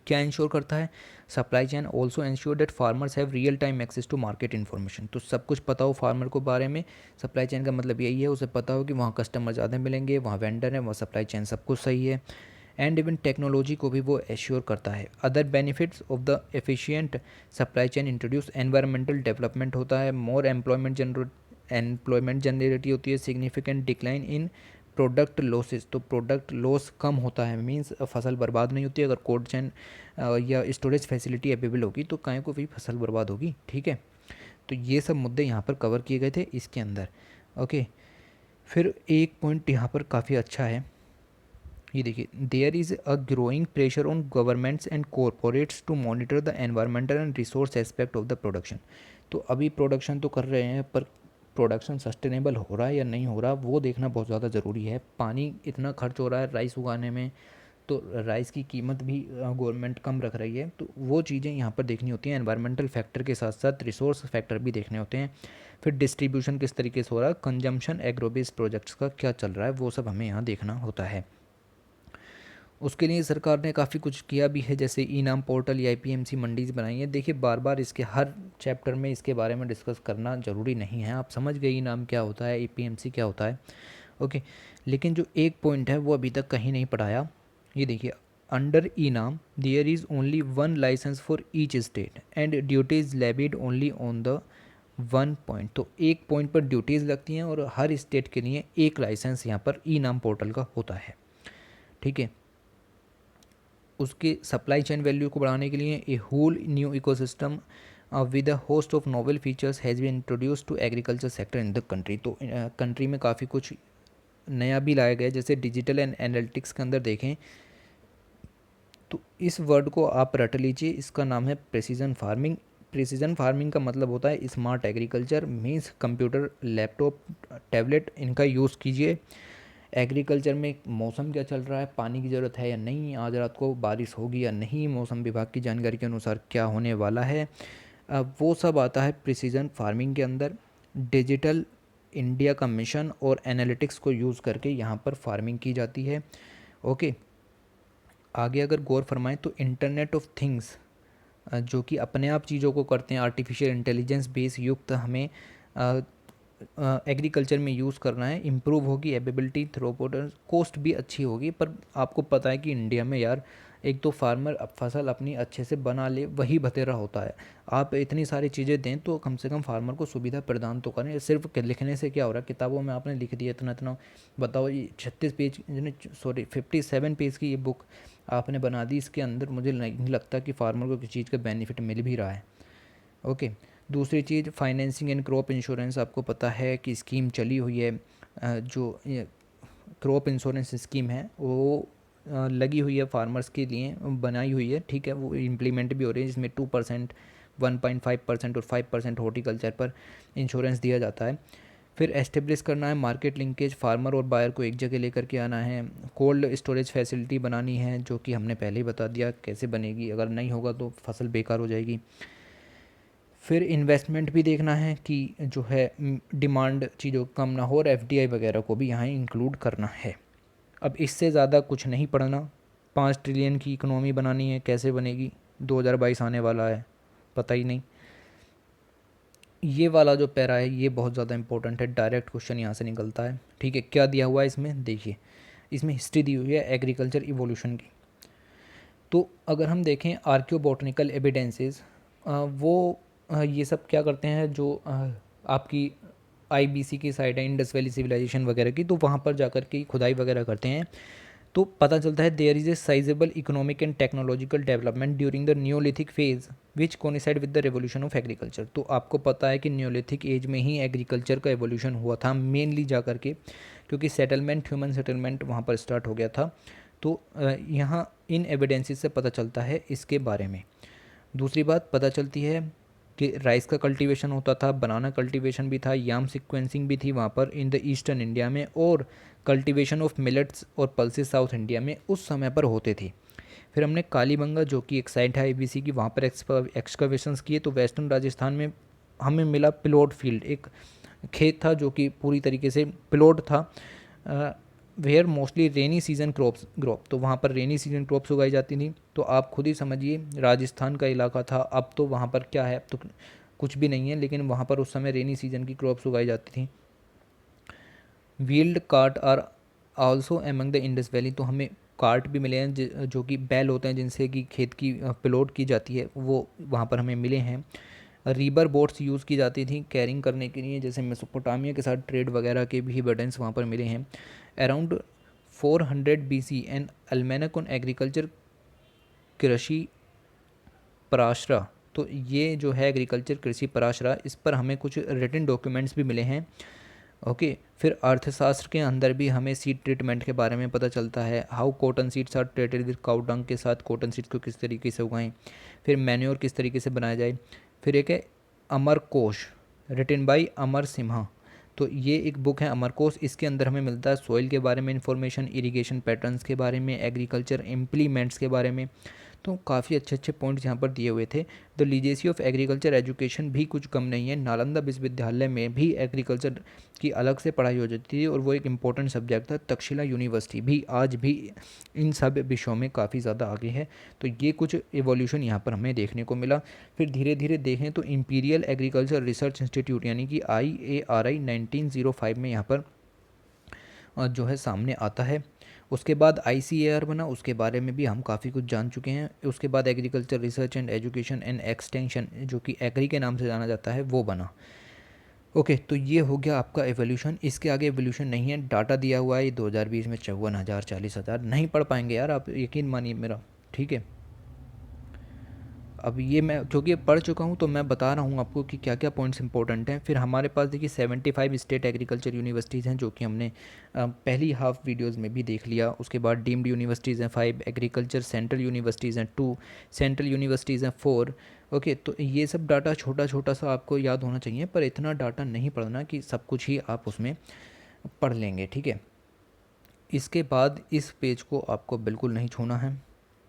क्या इंश्योर करता है supply chain, also ensure that farmers have real time access to market information. तो सब कुछ पता हो फार्मर को बारे में, सप्लाई चेन का मतलब यही है, उसे पता हो कि वहाँ कस्टमर ज़्यादा मिलेंगे, वहाँ वेंडर है, वहाँ सप्लाई चेन सब कुछ सही है। एंड इवन टेक्नोलॉजी को भी वो एश्योर करता है। Other benefits of the efficient supply chain introduce environmental development होता है, मोर एम्प्लॉयमेंट जनरेट होती है, significant decline in product losses, तो प्रोडक्ट लॉस कम होता है, मींस फसल बर्बाद नहीं होती। अगर कोल्ड चेन या स्टोरेज फैसिलिटी अवेलेबल होगी तो काहे को भी फसल बर्बाद होगी, ठीक है। तो ये सब मुद्दे यहाँ पर कवर किए गए थे इसके अंदर, ओके। फिर एक पॉइंट यहाँ पर काफ़ी अच्छा है, ये देखिए, there is a growing pressure on governments and corporates to monitor the environmental and resource aspect of the production. तो अभी प्रोडक्शन तो कर रहे हैं, पर प्रोडक्शन सस्टेनेबल हो रहा है या नहीं हो रहा वो देखना बहुत ज़्यादा ज़रूरी है। पानी इतना खर्च हो रहा है राइस उगाने में, तो राइस की कीमत भी गवर्नमेंट कम रख रही है, तो वो चीज़ें यहाँ पर देखनी होती हैं। एनवायरमेंटल फैक्टर के साथ साथ रिसोर्स फैक्टर भी देखने होते हैं। फिर डिस्ट्रीब्यूशन किस तरीके से हो रहा है, कंजम्पशन एग्रोबेस्ड प्रोजेक्ट्स का क्या चल रहा है, वो सब हमें यहाँ देखना होता है। उसके लिए सरकार ने काफ़ी कुछ किया भी है, जैसे ई नाम पोर्टल या आईपीएमसी मंडीज़ बनाई है। देखिए बार बार इसके हर चैप्टर में इसके बारे में डिस्कस करना ज़रूरी नहीं है, आप समझ गए ई नाम क्या होता है, एपीएमसी क्या होता है, ओके। लेकिन जो एक पॉइंट है वो अभी तक कहीं नहीं पढ़ाया, ये देखिए, under E NAM there is only one licence for each state and duties levied only on the one point. तो एक पॉइंट पर ड्यूटीज़ लगती हैं और हर स्टेट के लिए एक लाइसेंस यहाँ पर ई नाम पोर्टल का होता है, ठीक है। उसके सप्लाई चेन वैल्यू को बढ़ाने के लिए a whole new ecosystem with a host of novel features has been introduce to agriculture sector in the country. तो कंट्री में काफ़ी कुछ नया भी लाया गया है, जैसे डिजिटल एंड एनालिटिक्स के अंदर देखें तो इस वर्ड को आप रट लीजिए, इसका नाम है प्रेसिजन फार्मिंग। प्रेसिजन फार्मिंग का मतलब होता है smart agriculture, means computer, laptop, tablet, इनका यूज़ कीजिए। एग्रीकल्चर में मौसम क्या चल रहा है, पानी की ज़रूरत है या नहीं, आज रात को बारिश होगी या नहीं, मौसम विभाग की जानकारी के अनुसार क्या होने वाला है, वो सब आता है प्रिसीजन फार्मिंग के अंदर। डिजिटल इंडिया का मिशन और एनालिटिक्स को यूज़ करके यहाँ पर फार्मिंग की जाती है, ओके। आगे अगर गौर फरमाएं तो इंटरनेट ऑफ थिंग्स, जो कि अपने आप चीज़ों को करते हैं, आर्टिफिशियल इंटेलिजेंस बेस युक्त हमें एग्रीकल्चर में यूज़ करना है, इम्प्रूव होगी एबिलिटी, थ्रूपुट, कॉस्ट भी अच्छी होगी। पर आपको पता है कि इंडिया में यार एक तो फार्मर फसल अपनी अच्छे से बना ले वही बतेरा होता है। आप इतनी सारी चीज़ें दें तो कम से कम फार्मर को सुविधा प्रदान तो करें, सिर्फ लिखने से क्या हो रहा है, किताबों में आपने लिख दिया इतना इतना, बताओ ये 36 पेज, सॉरी 57 पेज की ये बुक आपने बना दी, इसके अंदर मुझे नहीं लगता कि फार्मर को किसी चीज़ का बेनिफिट मिल भी रहा है, ओके। दूसरी चीज़ फाइनेंसिंग एंड क्रॉप इंश्योरेंस, आपको पता है कि स्कीम चली हुई है, जो क्रॉप इंश्योरेंस स्कीम है वो लगी हुई है फार्मर्स के लिए, बनाई हुई है, ठीक है। वो इम्प्लीमेंट भी हो रही है, जिसमें 2%, 1.5% और 5% हॉर्टिकल्चर पर इंश्योरेंस दिया जाता है। फिर एस्टेब्लिश करना है मार्केट लिंकेज, फार्मर और बायर को एक जगह लेकर के आना है। कोल्ड स्टोरेज फैसिलिटी बनानी है, जो कि हमने पहले ही बता दिया कैसे बनेगी, अगर नहीं होगा तो फसल बेकार हो जाएगी। फिर इन्वेस्टमेंट भी देखना है कि जो है डिमांड चीज़ों कम ना हो, और एफडीआई वगैरह को भी यहाँ इंक्लूड करना है। अब इससे ज़्यादा कुछ नहीं पढ़ना। 5 ट्रिलियन की इकोनॉमी बनानी है, कैसे बनेगी, 2022 आने वाला है, पता ही नहीं। ये वाला जो पैरा है ये बहुत ज़्यादा इंपॉर्टेंट है, डायरेक्ट क्वेश्चन यहाँ से निकलता है, ठीक है। क्या दिया हुआ है इसमें, देखिए इसमें हिस्ट्री दी हुई है एग्रीकल्चर इवोल्यूशन की। तो अगर हम देखें आर्कियोबॉटनिकल एविडेंसेस, वो ये सब क्या करते हैं, जो आपकी आईबीसी की साइड है, इंडस वैली सिविलाइजेशन वगैरह की, तो वहाँ पर जाकर के खुदाई वगैरह करते हैं, तो पता चलता है there is a sizeable economic and technological development during the Neolithic phase which coincided with the revolution of agriculture. तो आपको पता है कि न्योलिथिक एज में ही एग्रीकल्चर का एवोल्यूशन हुआ था, मेनली जा करके क्योंकि सेटलमेंट, ह्यूमन सेटलमेंट वहाँ पर स्टार्ट हो गया था। तो यहाँ इन एविडेंसेस से पता चलता है इसके बारे में। दूसरी बात पता चलती है कि राइस का कल्टीवेशन होता था, बनाना कल्टीवेशन भी था, याम सीक्वेंसिंग भी थी वहाँ पर इन द ईस्टर्न इंडिया में, और कल्टीवेशन ऑफ मिलेट्स और पल्सेस साउथ इंडिया में उस समय पर होते थे। फिर हमने कालीबंगा, जो कि एक साइट है आईबीसी की, वहाँ पर एक्सकवेशंस किए, तो वेस्टर्न राजस्थान में हमें मिला प्लॉट फील्ड, एक खेत था जो कि पूरी तरीके से प्लॉट था, where mostly rainy season crops grow, तो वहाँ पर रेनी सीजन क्रॉप्स उगाई जाती थी। तो आप खुद ही समझिए राजस्थान का इलाका था, अब तो वहाँ पर क्या है, अब तो कुछ भी नहीं है, लेकिन वहाँ पर उस समय रेनी सीजन की क्रॉप्स उगाई जाती थी। Wheeled cart are also among the Indus Valley, तो हमें कार्ट भी मिले हैं जो कि बैल होते हैं जिनसे कि खेत की प्लॉट की जाती है, वो वहाँ पर हमें मिले हैं। रिवर बोट्स यूज़ की जाती थी कैरिंग करने के लिए, जैसे मेसोपोटामिया के साथ ट्रेड वगैरह के भी एविडेंस वहाँ पर मिले हैं। Around 400 BC an almanac on agriculture Krishi Parashara. तो ये जो है एग्रीकल्चर कृषि पराशरा, इस पर हमें कुछ रिटन डॉक्यूमेंट्स भी मिले हैं। ओके, फिर अर्थशास्त्र के अंदर भी हमें सीड ट्रीटमेंट के बारे में पता चलता है। How cotton seeds are treated with cow dung के साथ कॉटन सीड्स को किस तरीके से उगाएं, फिर मैन्योर किस तरीके से बनाया जाए। फिर एक है अमर कोश, रिटन बाय अमर सिम्हा। तो ये एक बुक है अमर कोश, इसके अंदर हमें मिलता है सॉइल के बारे में इन्फॉर्मेशन, इरिगेशन पैटर्न्स के बारे में, एग्रीकल्चर इम्प्लीमेंट्स के बारे में। तो काफ़ी अच्छे अच्छे पॉइंट्स यहाँ पर दिए हुए थे। The legacy of agriculture education भी कुछ कम नहीं है। नालंदा विश्वविद्यालय में भी एग्रीकल्चर की अलग से पढ़ाई हो जाती थी और वो एक इम्पोर्टेंट सब्जेक्ट था। तक्षशिला यूनिवर्सिटी भी आज भी इन सब विषयों में काफ़ी ज़्यादा आगे है। तो ये कुछ एवोल्यूशन यहाँ पर हमें देखने को मिला। फिर धीरे धीरे देखें तो इंपीरियल एग्रीकल्चर रिसर्च इंस्टीट्यूट यानी कि IARI 1905 में यहाँ पर जो है सामने आता है। उसके बाद ICAR बना, उसके बारे में भी हम काफ़ी कुछ जान चुके हैं। उसके बाद agriculture research and education and extension जो कि एग्री के नाम से जाना जाता है वो बना। ओके, तो ये हो गया आपका एवोल्यूशन। इसके आगे एवोल्यूशन नहीं है, डाटा दिया हुआ है 2020 में 54,000 40,000, नहीं पढ़ पाएंगे यार आप, यकीन मानिए मेरा, ठीक है। अब ये मैं क्योंकि पढ़ चुका हूँ तो मैं बता रहा हूँ आपको कि क्या क्या पॉइंट्स इंपॉर्टेंट हैं। फिर हमारे पास देखिए 75 स्टेट एग्रीकल्चर यूनिवर्सिटीज़ हैं जो कि हमने पहली हाफ वीडियोस में भी देख लिया। उसके बाद डीम्ड यूनिवर्सिटीज़ हैं 5, एग्रीकल्चर सेंट्रल यूनिवर्सिटीज़ हैं 2, सेंट्रल यूनिवर्सिटीज़ हैं 4। ओके, तो ये सब डाटा छोटा छोटा सा आपको याद होना चाहिए, पर इतना डाटा नहीं पढ़ना कि सब कुछ ही आप उसमें पढ़ लेंगे, ठीक है। इसके बाद इस पेज को आपको बिल्कुल नहीं छूना है,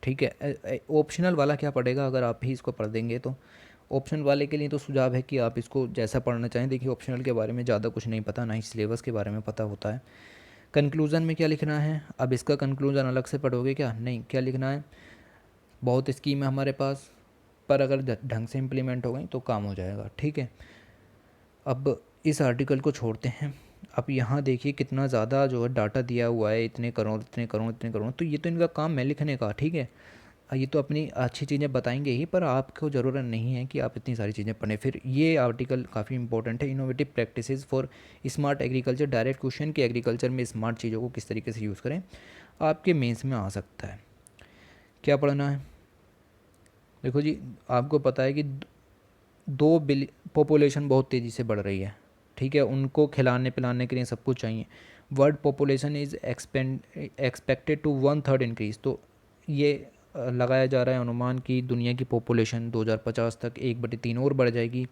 ठीक है। ऑप्शनल वाला क्या पढ़ेगा अगर आप ही इसको पढ़ देंगे तो। ऑप्शनल वाले के लिए तो सुझाव है कि आप इसको जैसा पढ़ना चाहें। देखिए ऑप्शनल के बारे में ज़्यादा कुछ नहीं पता, ना ही सिलेबस के बारे में पता होता है। कंक्लूज़न में क्या लिखना है, अब इसका कंक्लूज़न अलग से पढ़ोगे क्या, नहीं, क्या लिखना है, बहुत स्कीम है हमारे पास, पर अगर ढंग से इम्प्लीमेंट हो गई तो काम हो जाएगा, ठीक है। अब इस आर्टिकल को छोड़ते हैं। अब यहाँ देखिए कितना ज़्यादा जो है डाटा दिया हुआ है, इतने करोड़ इतने करोड़ इतने करोड़। तो ये तो इनका काम है लिखने का, ठीक है। ये तो अपनी अच्छी चीज़ें बताएंगे ही, पर आपको ज़रूरत नहीं है कि आप इतनी सारी चीज़ें पढ़ें। फिर ये आर्टिकल काफ़ी इंपॉर्टेंट है, innovative practices for smart agriculture, direct question कि एग्रीकल्चर में स्मार्ट चीज़ों को किस तरीके से यूज़ करें, आपके मेंस में आ सकता है। क्या पढ़ना है, देखो जी, आपको पता है कि 2 बिलियन पॉपुलेशन बहुत तेज़ी से बढ़ रही है, ठीक है। उनको खिलाने पिलाने के लिए सब कुछ चाहिए। World population is expected to 1/3 increase. तो ये लगाया जा रहा है अनुमान कि दुनिया की पॉपुलेशन 2050 तक 1/3 और बढ़ जाएगी।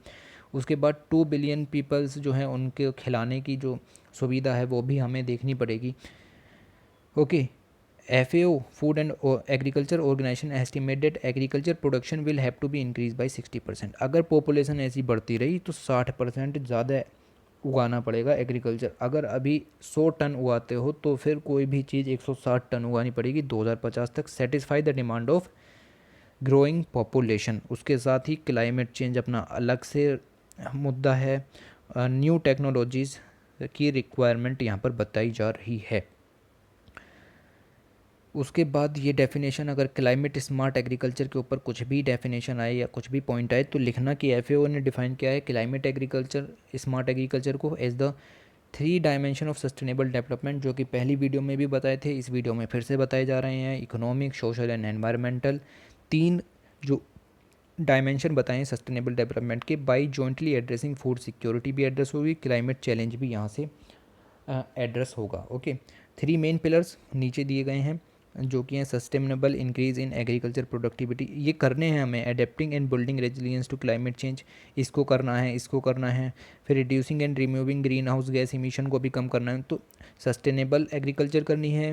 उसके बाद 2 बिलियन पीपल्स जो हैं उनके खिलाने की जो सुविधा है वो भी हमें देखनी पड़ेगी। Okay, FAO food and agriculture organisation estimate that agriculture production will have to be increase by 60%। अगर पॉपुलेशन ऐसी बढ़ती रही तो 60% ज़्यादा उगाना पड़ेगा एग्रीकल्चर। अगर अभी 100 टन उगाते हो तो फिर कोई भी चीज़ 160 टन उगानी पड़ेगी 2050 तक, satisfy the demand of growing population. उसके साथ ही क्लाइमेट चेंज अपना अलग से मुद्दा है। न्यू टेक्नोलॉजीज़ की रिक्वायरमेंट यहाँ पर बताई जा रही है। उसके बाद ये डेफिनेशन, अगर क्लाइमेट स्मार्ट एग्रीकल्चर के ऊपर कुछ भी डेफिनेशन आए या कुछ भी पॉइंट आए तो लिखना कि FAO ने डिफाइन किया है क्लाइमेट एग्रीकल्चर, स्मार्ट एग्रीकल्चर को as the 3 dimension of sustainable development, जो कि पहली वीडियो में भी बताए थे, इस वीडियो में फिर से बताए जा रहे हैं। इकोनॉमिक, सोशल एंड एनवायरमेंटल, 3 जो डायमेंशन बताएं सस्टेनेबल डेवलपमेंट के। By jointly addressing food security भी एड्रेस होगी, क्लाइमेट चैलेंज भी यहाँ से एड्रेस होगा। ओके, 3 मेन पिलर्स नीचे दिए गए हैं जो कि हैं sustainable increase in agriculture productivity, ये करने हैं हमें। Adapting and building resilience to climate change, इसको करना है, इसको करना है। फिर reducing and removing green house gas emission को भी कम करना है। तो सस्टेनेबल एग्रीकल्चर करनी है,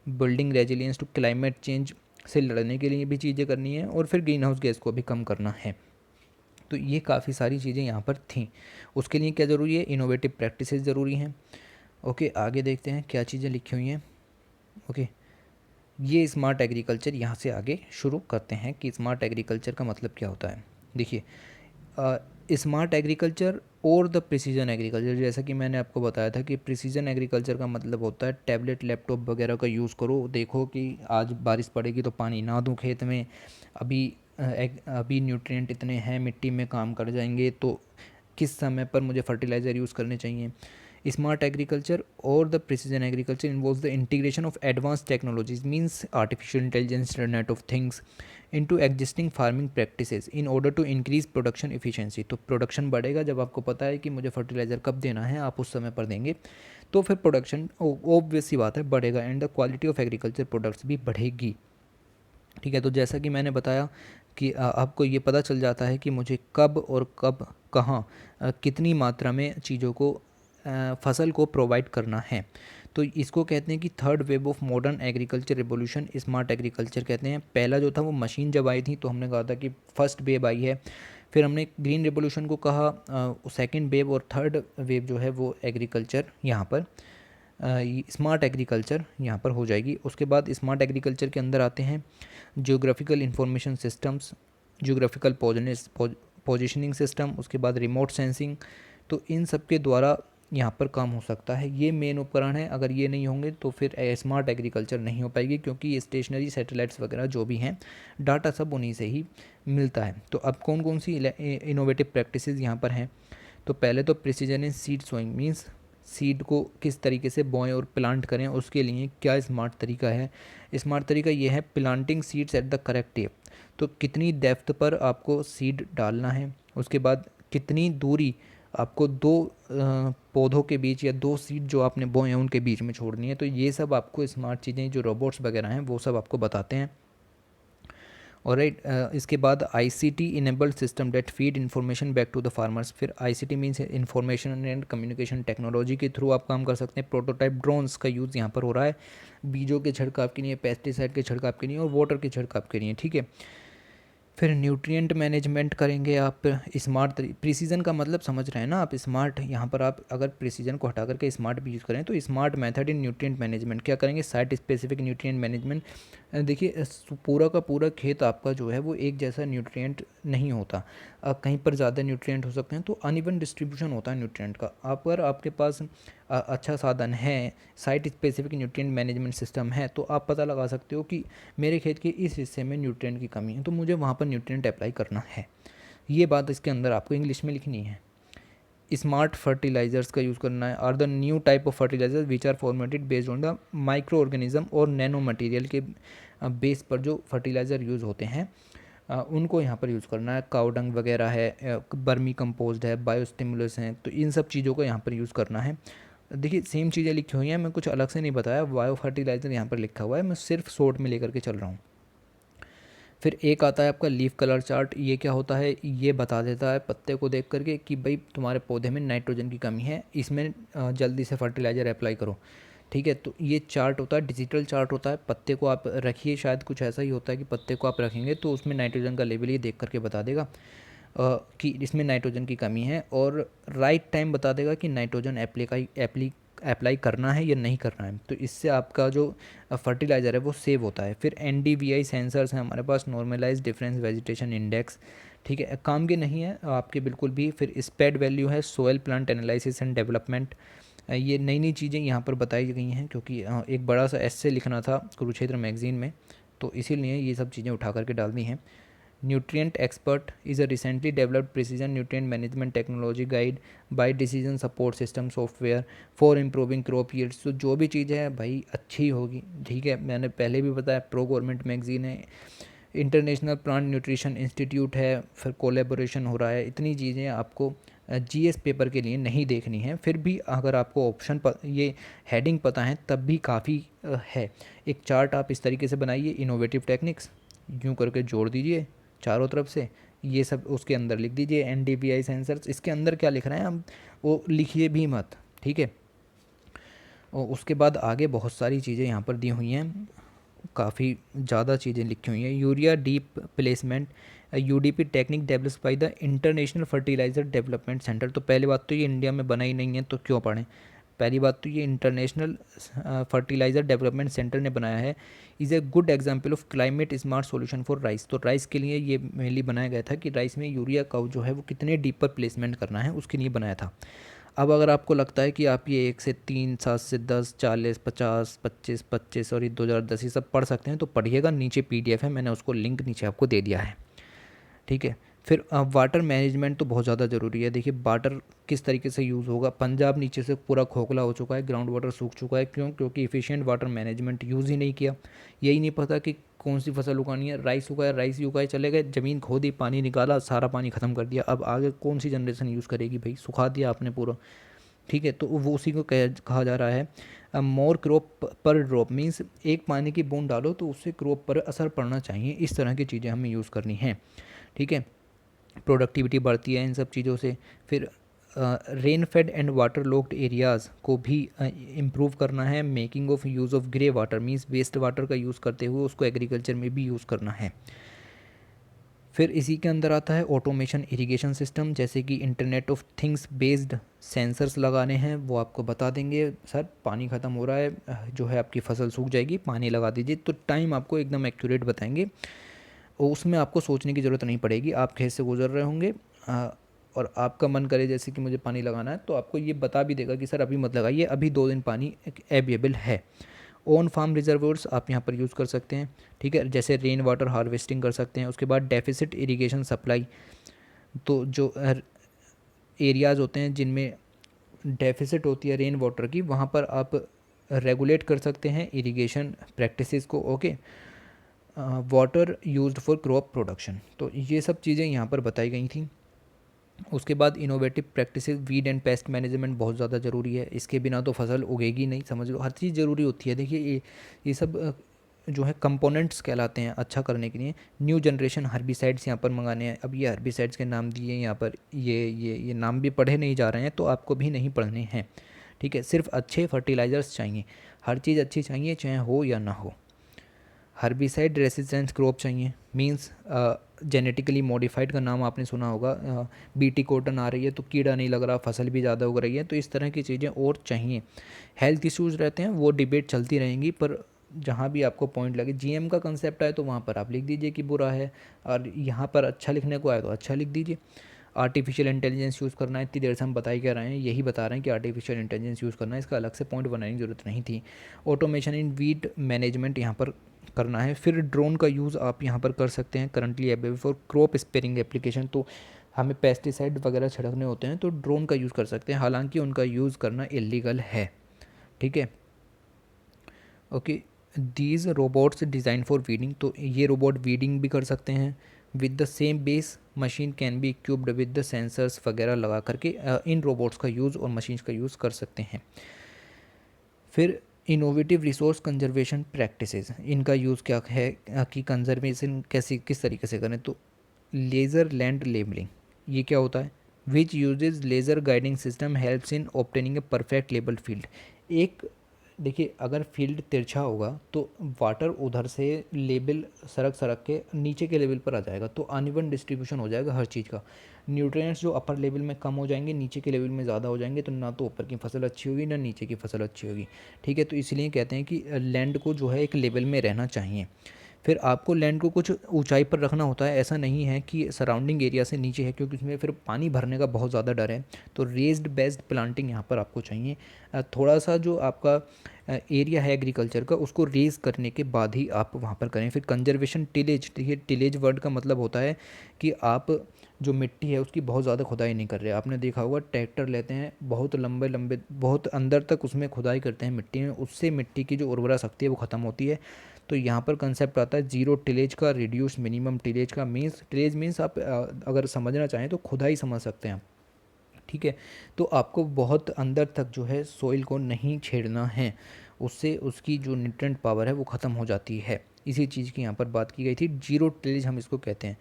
building resilience to climate change से लड़ने के लिए भी चीज़ें करनी है, और फिर ग्रीन हाउस गैस को भी कम करना है। तो ये काफ़ी सारी चीज़ें यहाँ पर थीं। उसके लिए क्या ज़रूरी है, इनोवेटिव प्रैक्टिसेस ज़रूरी हैं। ओके, आगे देखते हैं क्या चीज़ें लिखी हुई हैं। ओके, ये स्मार्ट एग्रीकल्चर, यहाँ से आगे शुरू करते हैं कि स्मार्ट एग्रीकल्चर का मतलब क्या होता है। देखिए, स्मार्ट एग्रीकल्चर और द प्रिसीजन एग्रीकल्चर, जैसा कि मैंने आपको बताया था कि प्रिसीजन एग्रीकल्चर का मतलब होता है टैबलेट लैपटॉप वगैरह का यूज़ करो, देखो कि आज बारिश पड़ेगी तो पानी ना दूँ खेत में, अभी न्यूट्रिएंट इतने हैं मिट्टी में काम कर जाएंगे, तो किस समय पर मुझे फर्टिलाइज़र यूज़ करने चाहिए। स्मार्ट एग्रीकल्चर और the precision agriculture involves the integration of advance technologies means artificial intelligence, internet of things into existing farming practices in order to increase production efficiency. तो प्रोडक्शन बढ़ेगा जब आपको पता है कि मुझे फर्टिलाइज़र कब देना है, आप उस समय पर देंगे तो फिर प्रोडक्शन ऑब्वियस सी बात है बढ़ेगा, and the quality of agriculture products भी बढ़ेगी। ठीक है, तो जैसा कि मैंने बताया कि आपको ये पता चल जाता है कि मुझे कब और कब कहाँ कितनी मात्रा में चीज़ों को फसल को प्रोवाइड करना है। तो इसको कहते हैं कि third wave of modern agriculture revolution smart agriculture कहते हैं। पहला जो था वो मशीन जब आई थी तो हमने कहा था कि फर्स्ट वेव आई है, फिर हमने ग्रीन रिवोल्यूशन को कहा सेकंड वेव, और थर्ड वेव जो है वो एग्रीकल्चर यहाँ पर स्मार्ट एग्रीकल्चर यहाँ पर हो जाएगी। उसके बाद स्मार्ट एग्रीकल्चर के अंदर आते हैं geographical information systems, geographical positioning system, उसके बाद रिमोट सेंसिंग। तो इन सब के द्वारा यहाँ पर काम हो सकता है। ये मेन उपकरण है, अगर ये नहीं होंगे तो फिर स्मार्ट एग्रीकल्चर नहीं हो पाएगी, क्योंकि ये स्टेशनरी सैटेलाइट्स वगैरह जो भी हैं डाटा सब उन्हीं से ही मिलता है। तो अब कौन कौन सी इनोवेटिव प्रैक्टिसेस यहाँ पर हैं? तो पहले तो प्रिसीजन इन सीड सोइंग मीन्स सीड को किस तरीके से बोएं और प्लांट करें, उसके लिए क्या स्मार्ट तरीका है। स्मार्ट तरीका ये है planting seeds at the correct depth, तो कितनी डेप्थ पर आपको सीड डालना है। उसके बाद कितनी दूरी आपको दो पौधों के बीच या दो सीड जो आपने बोए हैं उनके बीच में छोड़नी है। तो ये सब आपको स्मार्ट चीज़ें जो रोबोट्स वगैरह हैं वो सब आपको बताते हैं। और इसके बाद ICT enabled system that feed information back to the farmers. फिर ICT means information and communication technology के थ्रू आप काम कर सकते हैं। प्रोटोटाइप ड्रोन्स का यूज़ यहाँ पर हो रहा है, बीजों के छिड़काव के लिए, पेस्टिसाइड के छिड़काव के लिए और वाटर के छिड़काव के लिए। ठीक है, फिर न्यूट्रिएंट मैनेजमेंट करेंगे आप स्मार्ट प्रिसीजन का मतलब समझ रहे हैं ना आप। स्मार्ट यहाँ पर आप अगर प्रिसीजन को हटा करके स्मार्ट भी यूज़ करें तो smart method in nutrient management क्या करेंगे, साइट स्पेसिफिक न्यूट्रिएंट मैनेजमेंट। देखिए पूरा का पूरा खेत आपका जो है वो एक जैसा न्यूट्रिएंट नहीं होता, कहीं पर ज़्यादा न्यूट्रिएंट हो सकते हैं, तो अनइवन डिस्ट्रीब्यूशन होता है न्यूट्रिएंट का। अगर आपके पास अच्छा साधन है, site specific nutrient management system है, तो आप पता लगा सकते हो कि मेरे खेत के इस हिस्से में न्यूट्रिएंट की कमी है तो मुझे वहाँ पर न्यूट्रिएंट अप्लाई करना है। ये बात इसके अंदर आपको इंग्लिश में लिखनी है। स्मार्ट फर्टिलाइजर्स का यूज़ करना है, are the new type of fertiliser which are formatted based on the micro organism और नैनो मटेरियल के बेस पर जो फर्टिलाइज़र यूज़ होते हैं उनको यहाँ पर यूज़ करना है। काउडंग वगैरह है, बर्मी कंपोस्ट है, बायोस्टिमुलस हैं, तो इन सब चीज़ों को यहाँ पर यूज़ करना है। देखिए सेम चीज़ें लिखी हुई हैं, मैं कुछ अलग से नहीं बताया। बायो फर्टिलाइज़र यहाँ पर लिखा हुआ है, मैं सिर्फ शॉर्ट में लेकर के चल रहा हूँ। फिर एक आता है आपका लीफ कलर चार्ट। ये क्या होता है, ये बता देता है पत्ते को देख करके कि भाई तुम्हारे पौधे में नाइट्रोजन की कमी है, इसमें जल्दी से फर्टिलाइज़र अप्लाई करो। ठीक है, तो ये चार्ट होता है, डिजिटल चार्ट होता है। पत्ते को आप रखिए, शायद कुछ ऐसा ही होता है कि पत्ते को आप रखेंगे तो उसमें नाइट्रोजन का लेवल ये देख करके बता देगा कि इसमें नाइट्रोजन की कमी है, और राइट टाइम बता देगा कि नाइट्रोजन अप्लाई करना है या नहीं करना है। तो इससे आपका जो फर्टिलाइज़र है वो सेव होता है। फिर NDVI सेंसर्स हैं हमारे पास, नॉर्मलाइज डिफरेंस वेजिटेशन इंडेक्स। ठीक है, काम के नहीं है आपके बिल्कुल भी। फिर स्पेड वैल्यू है, soil plant analysis and development. ये नई नई चीज़ें यहाँ पर बताई गई हैं, क्योंकि एक बड़ा सा एस्से लिखना था कुरुक्षेत्र मैगज़ीन में, तो इसीलिए ये सब चीज़ें उठा करके डाल दी हैं। Nutrient expert is a recently developed precision nutrient management technology guide by decision support system software for improving crop yields. तो जो भी चीज़ है भाई अच्छी होगी। ठीक है, मैंने पहले भी बताया प्रो गवर्नमेंट मैगजीन है, इंटरनेशनल प्लांट न्यूट्रिशन इंस्टीट्यूट है, फिर कोलेबोरेशन हो रहा है। इतनी चीज़ें आपको GS पेपर के लिए नहीं देखनी है, फिर भी अगर आपको ऑप्शन ये हेडिंग पता है तब भी काफ़ी है। एक चार्ट आप इस तरीके से बनाइए, इनोवेटिव टेक्निक्स यूँ करके जोड़ दीजिए चारों तरफ से, ये सब उसके अंदर लिख दीजिए। NDVI सेंसर्स, इसके अंदर क्या लिख रहे हैं हम वो लिखिए भी मत। ठीक है, और उसके बाद आगे बहुत सारी चीज़ें यहाँ पर दी हुई हैं, काफ़ी ज़्यादा चीज़ें लिखी हुई हैं। Urea deep placement UDP technique developed by the international fertiliser development centre. तो पहली बात तो ये इंडिया में बना ही नहीं है, तो क्यों पढ़ें। पहली बात तो ये इंटरनेशनल फर्टिलाइज़र डेवलपमेंट सेंटर ने बनाया है। Is a good example of climate smart solution for rice. तो राइस के लिए ये मेनली बनाया गया था कि राइस में यूरिया का जो है वो कितने डीपर प्लेसमेंट करना है, उसके लिए बनाया था। अब अगर आपको लगता है कि आप ये 1 से 3, 7 से 10, 40, 50, 25, 25 और ये 2010 ये सब पढ़ सकते हैं, तो पढ़िएगा, नीचे PDF है, मैंने उसको लिंक नीचे आपको दे दिया है। ठीक है, फिर वाटर मैनेजमेंट तो बहुत ज़्यादा ज़रूरी है। देखिए वाटर किस तरीके से यूज़ होगा, पंजाब नीचे से पूरा खोखला हो चुका है, ग्राउंड वाटर सूख चुका है। क्यों? क्योंकि एफिशिएंट वाटर मैनेजमेंट यूज़ ही नहीं किया। यही नहीं पता कि कौन सी फसल उगानी है, राइस उगाया, राइस ही उगाए चले गए, ज़मीन खोदी, पानी निकाला, सारा पानी ख़त्म कर दिया। अब आगे कौन सी जनरेशन यूज़ करेगी भाई, सुखा दिया आपने पूरा। ठीक है, तो वो उसी को कहा जा रहा है मोर क्रॉप पर ड्रॉप, मीन्स एक पानी की बूंद डालो तो उससे क्रॉप पर असर पड़ना चाहिए। इस तरह की चीज़ें हमें यूज़ करनी हैं। ठीक है, प्रोडक्टिविटी बढ़ती है इन सब चीज़ों से। फिर rain fed and water locked areas को भी इम्प्रूव करना है। Making of use of grey water, means waste water का यूज़ करते हुए उसको एग्रीकल्चर में भी यूज़ करना है। फिर इसी के अंदर आता है ऑटोमेशन इरिगेशन सिस्टम, जैसे कि internet of things based sensors लगाने हैं। वो आपको बता देंगे सर पानी ख़त्म हो रहा है, जो है आपकी फसल सूख जाएगी, पानी लगा दीजिए, तो टाइम आपको एकदम एक्यूरेट बताएंगे। और उसमें आपको सोचने की ज़रूरत नहीं पड़ेगी। आप खेत से गुजर रहे होंगे और आपका मन करे जैसे कि मुझे पानी लगाना है, तो आपको ये बता भी देगा कि सर अभी मत लगाइए, अभी 2 दिन पानी अवेलेबल है। ऑन फार्म रिजर्वोर्स आप यहाँ पर यूज़ कर सकते हैं। ठीक है, जैसे रेन वाटर हार्वेस्टिंग कर सकते हैं। उसके बाद डेफिसिट इरिगेशन सप्लाई, तो जो एरियाज़ होते हैं जिनमें डेफिसिट होती है रेन वाटर की, वहाँ पर आप रेगुलेट कर सकते हैं इरिगेशन प्रैक्टिसेस को। Okay, water used for crop production, तो ये सब चीज़ें यहाँ पर बताई गई थी। उसके बाद innovative practices, weed and pest management बहुत ज़्यादा ज़रूरी है। इसके बिना तो फसल उगेगी नहीं, समझ लो। हर चीज़ ज़रूरी होती है। देखिए ये सब जो है कंपोनेंट्स कहलाते हैं अच्छा करने के लिए। न्यू जनरेशन हर्बिसाइड्स यहाँ पर मंगाने हैं। अब ये हर्बिसाइड्स के नाम दिए यहाँ पर, ये नाम भी पढ़े नहीं जा रहे हैं, तो आपको भी नहीं पढ़ने हैं। ठीक है, सिर्फ अच्छे फर्टिलाइज़र्स चाहिए, हर चीज़ अच्छी चाहिए, चाहे हो या ना हो। हर्बिसाइड रेसिस्टेंस क्रॉप चाहिए, मींस जेनेटिकली मॉडिफाइड का नाम आपने सुना होगा। बीटी कॉटन आ रही है तो कीड़ा नहीं लग रहा, फसल भी ज़्यादा उग रही है, तो इस तरह की चीज़ें और चाहिए। हेल्थ इश्यूज़ रहते हैं, वो डिबेट चलती रहेंगी, पर जहाँ भी आपको पॉइंट लगे, जीएम का कंसेप्ट आए तो वहाँ पर आप लिख दीजिए कि बुरा है, और यहाँ पर अच्छा लिखने को आए तो अच्छा लिख दीजिए। आर्टिफिशियल इंटेलिजेंस यूज़ करना है, इतनी देर से हम बता ही क्या रहे हैं, यही बता रहे हैं कि आर्टिफिशियल इंटेलिजेंस यूज़ करना है, इसका अलग से पॉइंट बनाने की ज़रूरत नहीं थी। ऑटोमेशन इन वीड मैनेजमेंट यहाँ पर करना है। फिर ड्रोन का यूज़ आप यहाँ पर कर सकते हैं, currently available for crop sparing application, तो हमें पेस्टिसाइड वगैरह छिड़कने होते हैं तो ड्रोन का यूज़ कर सकते हैं, हालांकि उनका यूज़ करना इलीगल है। ठीक है, okay. These robots design for weeding, तो ये रोबोट वीडिंग भी कर सकते हैं। With the same base machine can be equipped with the sensors वगैरह लगा करके इन रोबोट्स का यूज़ और मशीन्स का यूज़ कर सकते हैं। फिर इनोवेटिव रिसोर्स कंजर्वेशन प्रैक्टिसेस, इनका यूज़ क्या है कि कंजर्वेशन कैसे किस तरीके से करें, तो लेज़र लैंड लेबलिंग, ये क्या होता है? Which uses laser guiding system helps in obtaining a perfect लेबल फील्ड। एक देखिए, अगर फील्ड तिरछा होगा तो वाटर उधर से लेवल सरक सरक के नीचे के लेवल पर आ जाएगा, तो अनइवन डिस्ट्रीब्यूशन हो जाएगा हर चीज़ का। न्यूट्रिएंट्स जो अपर लेवल में कम हो जाएंगे, नीचे के लेवल में ज़्यादा हो जाएंगे, तो ना तो ऊपर की फसल अच्छी होगी ना नीचे की फसल अच्छी होगी। ठीक है, तो इसलिए कहते हैं कि लैंड को जो है एक लेवल में रहना चाहिए। फिर आपको लैंड को कुछ ऊंचाई पर रखना होता है, ऐसा नहीं है कि सराउंडिंग एरिया से नीचे है, क्योंकि उसमें फिर पानी भरने का बहुत ज़्यादा डर है। तो रेज्ड बेस्ड प्लांटिंग यहाँ पर आपको चाहिए। थोड़ा सा जो आपका एरिया है एग्रीकल्चर का, उसको रेज़ करने के बाद ही आप वहाँ पर करें। फिर कंजर्वेशन टिलेज, देखिए टिलेज वर्ड का मतलब होता है कि आप जो मिट्टी है उसकी बहुत ज़्यादा खुदाई नहीं कर रहे। आपने देखा होगा ट्रैक्टर लेते हैं, बहुत लंबे लंबे बहुत अंदर तक उसमें खुदाई करते हैं मिट्टी में, उससे मिट्टी की जो उर्वरा शक्ति है वो ख़त्म होती है। तो यहाँ पर कंसेप्ट आता है जीरो टिलेज का, रिड्यूस मिनिमम टिलेज का। मीन्स टिलेज मीन्स आप अगर समझना चाहें तो खुदाई समझ सकते हैं। ठीक है, तो आपको बहुत अंदर तक जो है सोइल को नहीं छेड़ना है, उससे उसकी जो न्यूट्रिएंट पावर है वो ख़त्म हो जाती है। इसी चीज़ की यहाँ पर बात की गई थी, जीरो टिलेज हम इसको कहते हैं।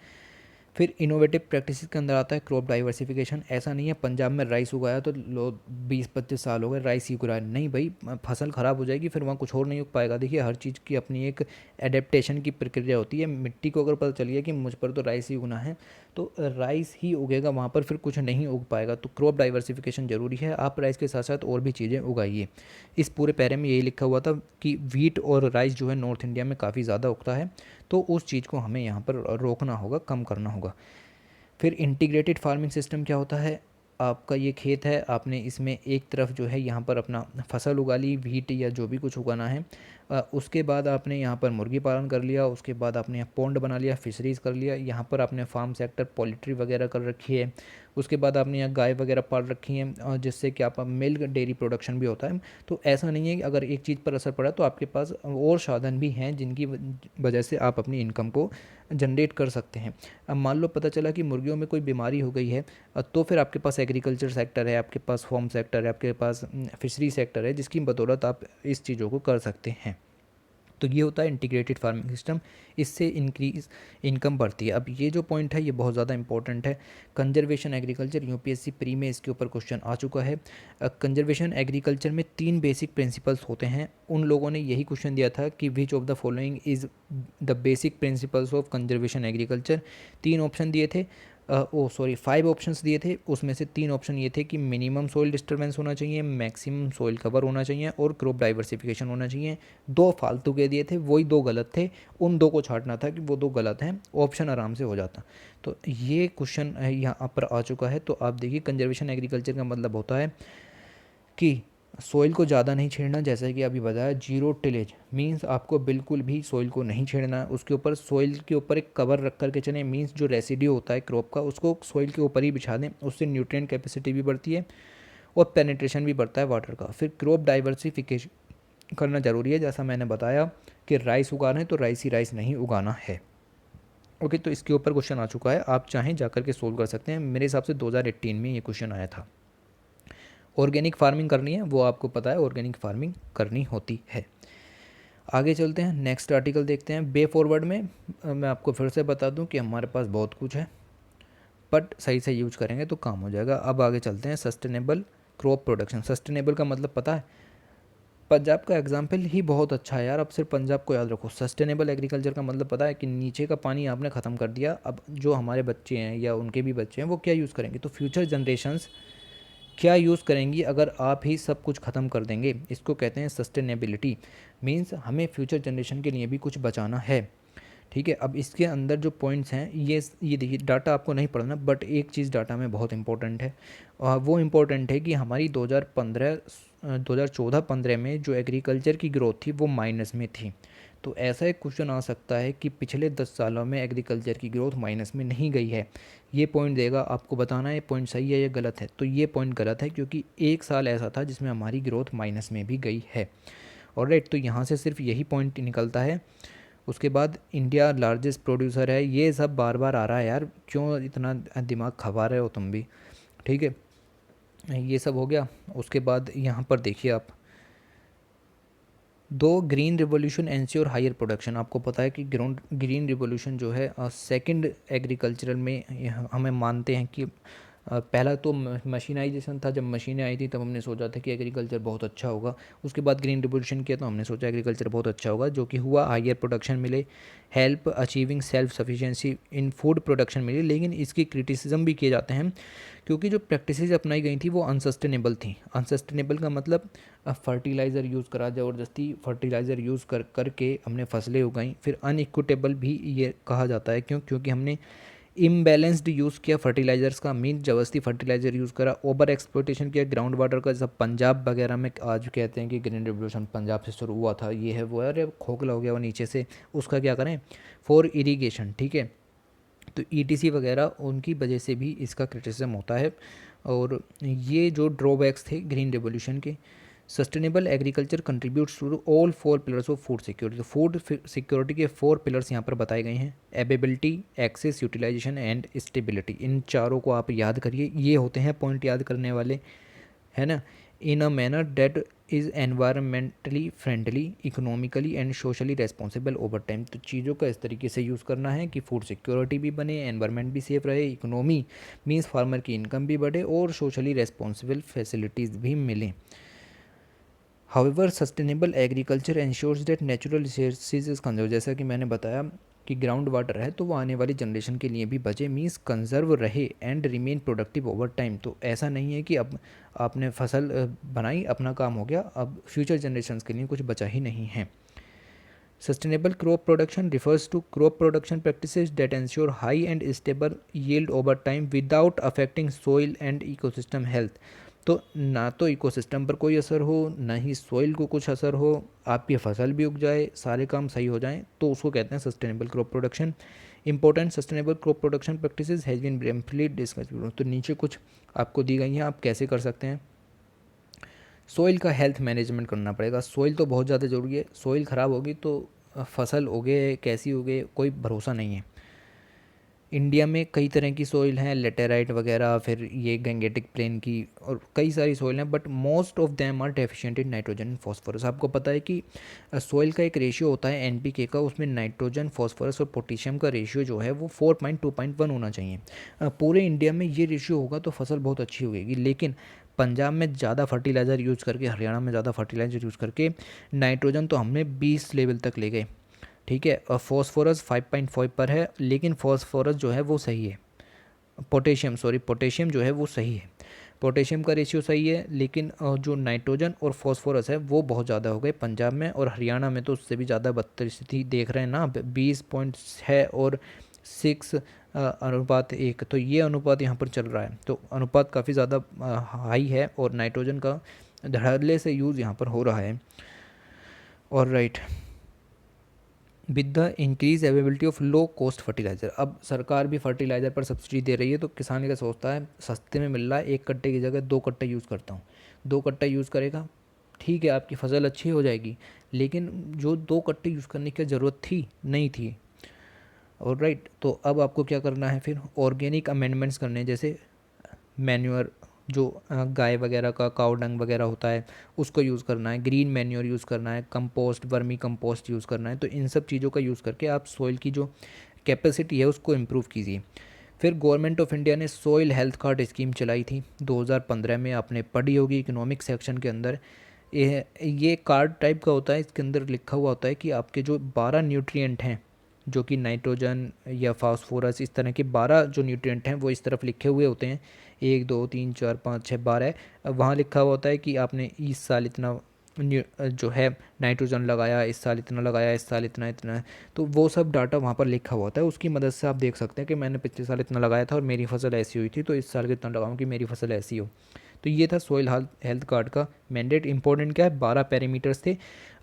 फिर इनोवेटिव प्रैक्टिस के अंदर आता है क्रॉप डाइवर्सिफिकेशन। ऐसा नहीं है पंजाब में राइस उगाया तो लो 20-25 साल हो गए राइस ही उगाया, नहीं भाई, फसल ख़राब हो जाएगी, फिर वहाँ कुछ और नहीं उग पाएगा। देखिए हर चीज़ की अपनी एक एडेप्टेशन की प्रक्रिया होती है। मिट्टी को अगर पता चल गया कि मुझ पर तो राइस ही उगना है, तो राइस ही उगेगा, वहाँ पर फिर कुछ नहीं उग पाएगा। तो क्रॉप डाइवर्सिफिकेशन ज़रूरी है, आप राइस के साथ साथ और भी चीज़ें उगाइए। इस पूरे पैरे में यही लिखा हुआ था कि वीट और राइस जो है नॉर्थ इंडिया में काफ़ी ज़्यादा उगता है, तो उस चीज़ को हमें यहाँ पर रोकना होगा, कम करना होगा। फिर इंटीग्रेटेड फार्मिंग सिस्टम क्या होता है? आपका ये खेत है, आपने इसमें एक तरफ जो है यहाँ पर अपना फसल उगा ली, व्हीट या जो भी कुछ उगाना है। उसके बाद आपने यहाँ पर मुर्गी पालन कर लिया, उसके बाद आपने यहाँ पॉन्ड बना लिया, फिशरीज़ कर लिया, यहाँ पर आपने फार्म सेक्टर पोल्ट्री वगैरह कर रखी है। उसके बाद आपने यहाँ गाय वगैरह पाल रखी हैं, जिससे कि आप मिल्क डेयरी प्रोडक्शन भी होता है। तो ऐसा नहीं है कि अगर एक चीज़ पर असर पड़ा तो आपके पास और साधन भी हैं जिनकी वजह से आप अपनी इनकम को जनरेट कर सकते हैं। अब मान लो पता चला कि मुर्गियों में कोई बीमारी हो गई है, तो फिर आपके पास एग्रीकल्चर सेक्टर है, आपके पास फार्म सेक्टर है, आपके पास फिशरी सेक्टर है, जिसकी बदौलत आप इस चीज़ों को कर सकते हैं। तो ये होता है इंटीग्रेटेड फार्मिंग सिस्टम, इससे इंक्रीज इनकम बढ़ती है। अब ये जो पॉइंट है ये बहुत ज़्यादा इंपॉर्टेंट है। कंजर्वेशन एग्रीकल्चर, यूपीएससी प्री में इसके ऊपर क्वेश्चन आ चुका है। कंजर्वेशन एग्रीकल्चर में 3 बेसिक प्रिंसिपल्स होते हैं। उन लोगों ने यही क्वेश्चन दिया था कि which of the following is the basic principles of conservation agriculture. 3 option दिए थे, 5 ऑप्शंस दिए थे। उसमें से 3 ऑप्शन ये थे कि मिनिमम सॉइल डिस्टर्बेंस होना चाहिए, मैक्सिमम सॉइल कवर होना चाहिए और क्रॉप डाइवर्सिफिकेशन होना चाहिए। 2 फालतू के दिए थे, वही 2 गलत थे। उन 2 को छांटना था कि वो 2 गलत हैं, ऑप्शन आराम से हो जाता। तो ये क्वेश्चन यहाँ पर आ चुका है। तो आप देखिए कंजर्वेशन एग्रीकल्चर का मतलब होता है कि सॉइल को ज़्यादा नहीं छेड़ना, जैसे कि अभी बताया। जीरो टिलेज मींस आपको बिल्कुल भी सॉइल को नहीं छेड़ना है, उसके ऊपर सॉइल के ऊपर एक कवर रख करके चलें। मींस जो रेसिड्यू होता है क्रॉप का उसको सॉइल के ऊपर ही बिछा दें, उससे न्यूट्रिएंट कैपेसिटी भी बढ़ती है और पेनिट्रेशन भी बढ़ता है वाटर का। फिर क्रॉप डाइवर्सिफिकेशन करना ज़रूरी है, जैसा मैंने बताया कि राइस उगा रहे हैं तो राइस ही राइस नहीं उगाना है। ओके, तो इसके ऊपर क्वेश्चन आ चुका है, आप चाहें जाकर के सोल्व कर सकते हैं। मेरे हिसाब से 2018 में ये क्वेश्चन आया था। ऑर्गेनिक फार्मिंग करनी है, वो आपको पता है ऑर्गेनिक फार्मिंग करनी होती है। आगे चलते हैं, नेक्स्ट आर्टिकल देखते हैं। बे फॉरवर्ड में मैं आपको फिर से बता दूं कि हमारे पास बहुत कुछ है, बट सही से यूज करेंगे तो काम हो जाएगा। अब आगे चलते हैं, सस्टेनेबल क्रॉप प्रोडक्शन। सस्टेनेबल का मतलब पता है, पंजाब का एग्जाम्पल ही बहुत अच्छा है यार, अब सिर्फ पंजाब को याद रखो। सस्टेनेबल एग्रीकल्चर का मतलब पता है कि नीचे का पानी आपने ख़त्म कर दिया, अब जो हमारे बच्चे हैं या उनके भी बच्चे हैं वो क्या यूज़ करेंगे, तो फ्यूचर जनरेशन्स क्या यूज़ करेंगी अगर आप ही सब कुछ ख़त्म कर देंगे। इसको कहते हैं सस्टेनेबिलिटी। मींस हमें फ्यूचर जनरेशन के लिए भी कुछ बचाना है। ठीक है, अब इसके अंदर जो पॉइंट्स हैं ये देखिए, डाटा आपको नहीं पढ़ना, बट एक चीज़ डाटा में बहुत इंपॉर्टेंट है। वो इम्पोर्टेंट है कि हमारी 2014-15 में जो एग्रीकल्चर की ग्रोथ थी वो माइनस में थी। तो ऐसा एक क्वेश्चन आ सकता है कि पिछले 10 सालों में एग्रीकल्चर की ग्रोथ माइनस में नहीं गई है। ये पॉइंट देगा, आपको बताना है पॉइंट सही है या गलत है। तो ये पॉइंट गलत है क्योंकि एक साल ऐसा था जिसमें हमारी ग्रोथ माइनस में भी गई है। ऑलराइट, तो यहाँ से सिर्फ यही पॉइंट निकलता है। उसके बाद इंडिया लार्जेस्ट प्रोड्यूसर है, ये सब बार बार आ रहा है यार, क्यों इतना दिमाग खपा रहे हो तुम भी। ठीक है, ये सब हो गया। उसके बाद यहाँ पर देखिए आप, दो green revolution ensure higher production. आपको पता है कि ग्रीन रिवॉल्यूशन जो है सेकंड एग्रीकल्चरल में हमें मानते हैं कि पहला तो मशीनाइजेशन था, जब मशीनें आई थी तब हमने सोचा था कि एग्रीकल्चर बहुत अच्छा होगा। उसके बाद ग्रीन रिवॉल्यूशन किया तो हमने सोचा एग्रीकल्चर बहुत अच्छा होगा, जो कि हुआ। हायर प्रोडक्शन मिले, help achieving self sufficiency in food production मिली। लेकिन इसकी क्रिटिसिज्म भी किए जाते हैं क्योंकि जो प्रैक्टिसेस अपनाई गई थी वो अनसस्टेनेबल थी। अनसस्टेनेबल का मतलब फर्टिलाइज़र यूज़ करा, ज़बरदस्ती फर्टिलाइज़र यूज़ करके हमने फसलें उगाई। फिर अनइक्विटेबल भी ये कहा जाता है, क्योंकि हमने इम्बैलेंस्ड यूज़ किया फर्टिलाइज़र्स का, मीन ज़बरदस्ती फर्टिलाइज़र यूज़ करा। ओवर एक्सप्लॉइटेशन किया ग्राउंड वाटर का, जैसा पंजाब वगैरह में आज कहते हैं कि ग्रीन रिवोल्यूशन पंजाब से शुरू हुआ था, ये है वो है। अरे खोखला हो गया वो नीचे से, उसका क्या करें, फॉर इरीगेशन। ठीक है, तो ईटीसी वगैरह उनकी वजह से भी इसका क्रिटिसिज्म होता है। और ये जो ड्रॉबैक्स थे ग्रीन रेवोल्यूशन के। Sustainable agriculture contributes to all 4 pillars of food security. तो फूड सिक्योरिटी के 4 पिलर्स यहाँ पर बताए गए हैं, availability, access, utilisation and stability. इन चारों को आप याद करिए, ये होते हैं पॉइंट याद करने वाले, है ना। In a manner that is environmentally friendly, economically and socially responsible over time. तो चीज़ों का इस तरीके से यूज़ करना है कि फूड सिक्योरिटी भी बने, एनवायरनमेंट भी सेफ रहे, इकोनॉमी मीन्स फार्मर की इनकम भी बढ़े और सोशली रेस्पॉन्सिबल फैसिलिटीज़ भी मिलें। However sustainable agriculture ensures that natural resources is conserve. जैसा कि मैंने बताया कि ग्राउंड वाटर है तो वो आने वाली जनरेशन के लिए भी बचे, मीन्स कंजर्व रहे and remain productive over time. तो ऐसा नहीं है कि अब आपने फसल बनाई, अपना काम हो गया, अब फ्यूचर जनरेशन्स के लिए कुछ बचा ही नहीं है। Sustainable crop production refers to crop production practices that ensure high and stable yield over time without affecting soil and ecosystem health. तो ना तो इकोसिस्टम पर कोई असर हो, ना ही सोइल को कुछ असर हो, आपकी फसल भी उग जाए, सारे काम सही हो जाएं, तो उसको कहते हैं sustainable crop production. Important sustainable crop production practices has been briefly discuss. तो नीचे कुछ आपको दी गई हैं, आप कैसे कर सकते हैं। सोइल का हेल्थ मैनेजमेंट करना पड़ेगा। सोइल तो बहुत ज़्यादा ज़रूरी है, सोइल ख़राब होगी तो फसल उगे कैसी उगे कोई भरोसा नहीं है। इंडिया में कई तरह की सोइल हैं, लेटेराइट वगैरह, फिर ये गंगेटिक प्लेन की, और कई सारी सोइल हैं, but most of them are deficient in nitrogen and phosphorus. आपको पता है कि सोइल का एक रेशियो होता है एनपीके का, उसमें नाइट्रोजन, फॉस्फोरस और पोटेशियम का रेशियो जो है वो 4.2.1 होना चाहिए। पूरे इंडिया में ये रेशियो होगा तो फसल बहुत अच्छी होगी, लेकिन पंजाब में ज़्यादा फर्टिलाइज़र यूज़ करके, हरियाणा में ज़्यादा फर्टिलाइज़र यूज़ करके नाइट्रोजन तो हमने 20 लेवल तक ले गए, ठीक है, और फॉस्फोरस 5.5 पर है, लेकिन फॉस्फोरस जो है वो सही है, पोटेशियम जो है वो सही है, पोटेशियम का रेशियो सही है, लेकिन जो नाइट्रोजन और फॉस्फोरस है वो बहुत ज़्यादा हो गए पंजाब में, और हरियाणा में तो उससे भी ज़्यादा बदतर स्थिति देख रहे हैं ना, 20.6 और 6 अनुपात 1, तो ये अनुपात यहाँ पर चल रहा है, तो अनुपात काफ़ी ज़्यादा हाई है, और नाइट्रोजन का धड़ल्ले से यूज़ यहाँ पर हो रहा है। और right, with the increase availability of low cost fertiliser, अब सरकार भी फर्टिलाइज़र पर सब्सिडी दे रही है, तो किसान क्या सोचता है, सस्ते में मिल रहा है, 1 कट्टे की जगह 2 कट्टे यूज़ करता हूँ, 2 कट्टा यूज़ करेगा, ठीक है, आपकी फसल अच्छी हो जाएगी, लेकिन जो 2 कट्टे यूज़ करने की ज़रूरत थी नहीं थी। और राइट, तो अब आपको क्या करना है, फिर ऑर्गेनिक अमेंडमेंट्स करने हैं, जैसे मैन्योर, जो गाय वगैरह का काउ डंग वगैरह होता है उसको यूज़ करना है, ग्रीन मैन्योर यूज़ करना है, कंपोस्ट, वर्मी कंपोस्ट यूज़ करना है, तो इन सब चीज़ों का यूज़ करके आप सॉइल की जो कैपेसिटी है उसको इम्प्रूव कीजिए। फिर गवर्नमेंट ऑफ इंडिया ने सॉइल हेल्थ कार्ड स्कीम चलाई थी 2015 में, आपने पढ़ी होगी इकोनॉमिक सेक्शन के अंदर। ये कार्ड टाइप का होता है, इसके अंदर लिखा हुआ होता है कि आपके जो 12 न्यूट्रिएंट हैं, जो कि नाइट्रोजन या फास्फोरस, इस तरह के 12 जो न्यूट्रिएंट हैं वो इस तरफ लिखे हुए होते हैं, 1 2 3 4 5 6 12, वहाँ लिखा हुआ होता है कि आपने इस साल इतना जो है नाइट्रोजन लगाया, इस साल इतना लगाया, इस साल इतना इतना, तो वो सब डाटा वहाँ पर लिखा हुआ होता है। उसकी मदद से आप देख सकते हैं कि मैंने पिछले साल इतना लगाया था और मेरी फसल ऐसी हुई थी, तो इस साल कितना लगाऊं कि मेरी फसल ऐसी हो। तो ये था सॉइल हेल्थ कार्ड का मैंडेट। इंपॉर्टेंट क्या है, 12 पैरामीटर्स थे,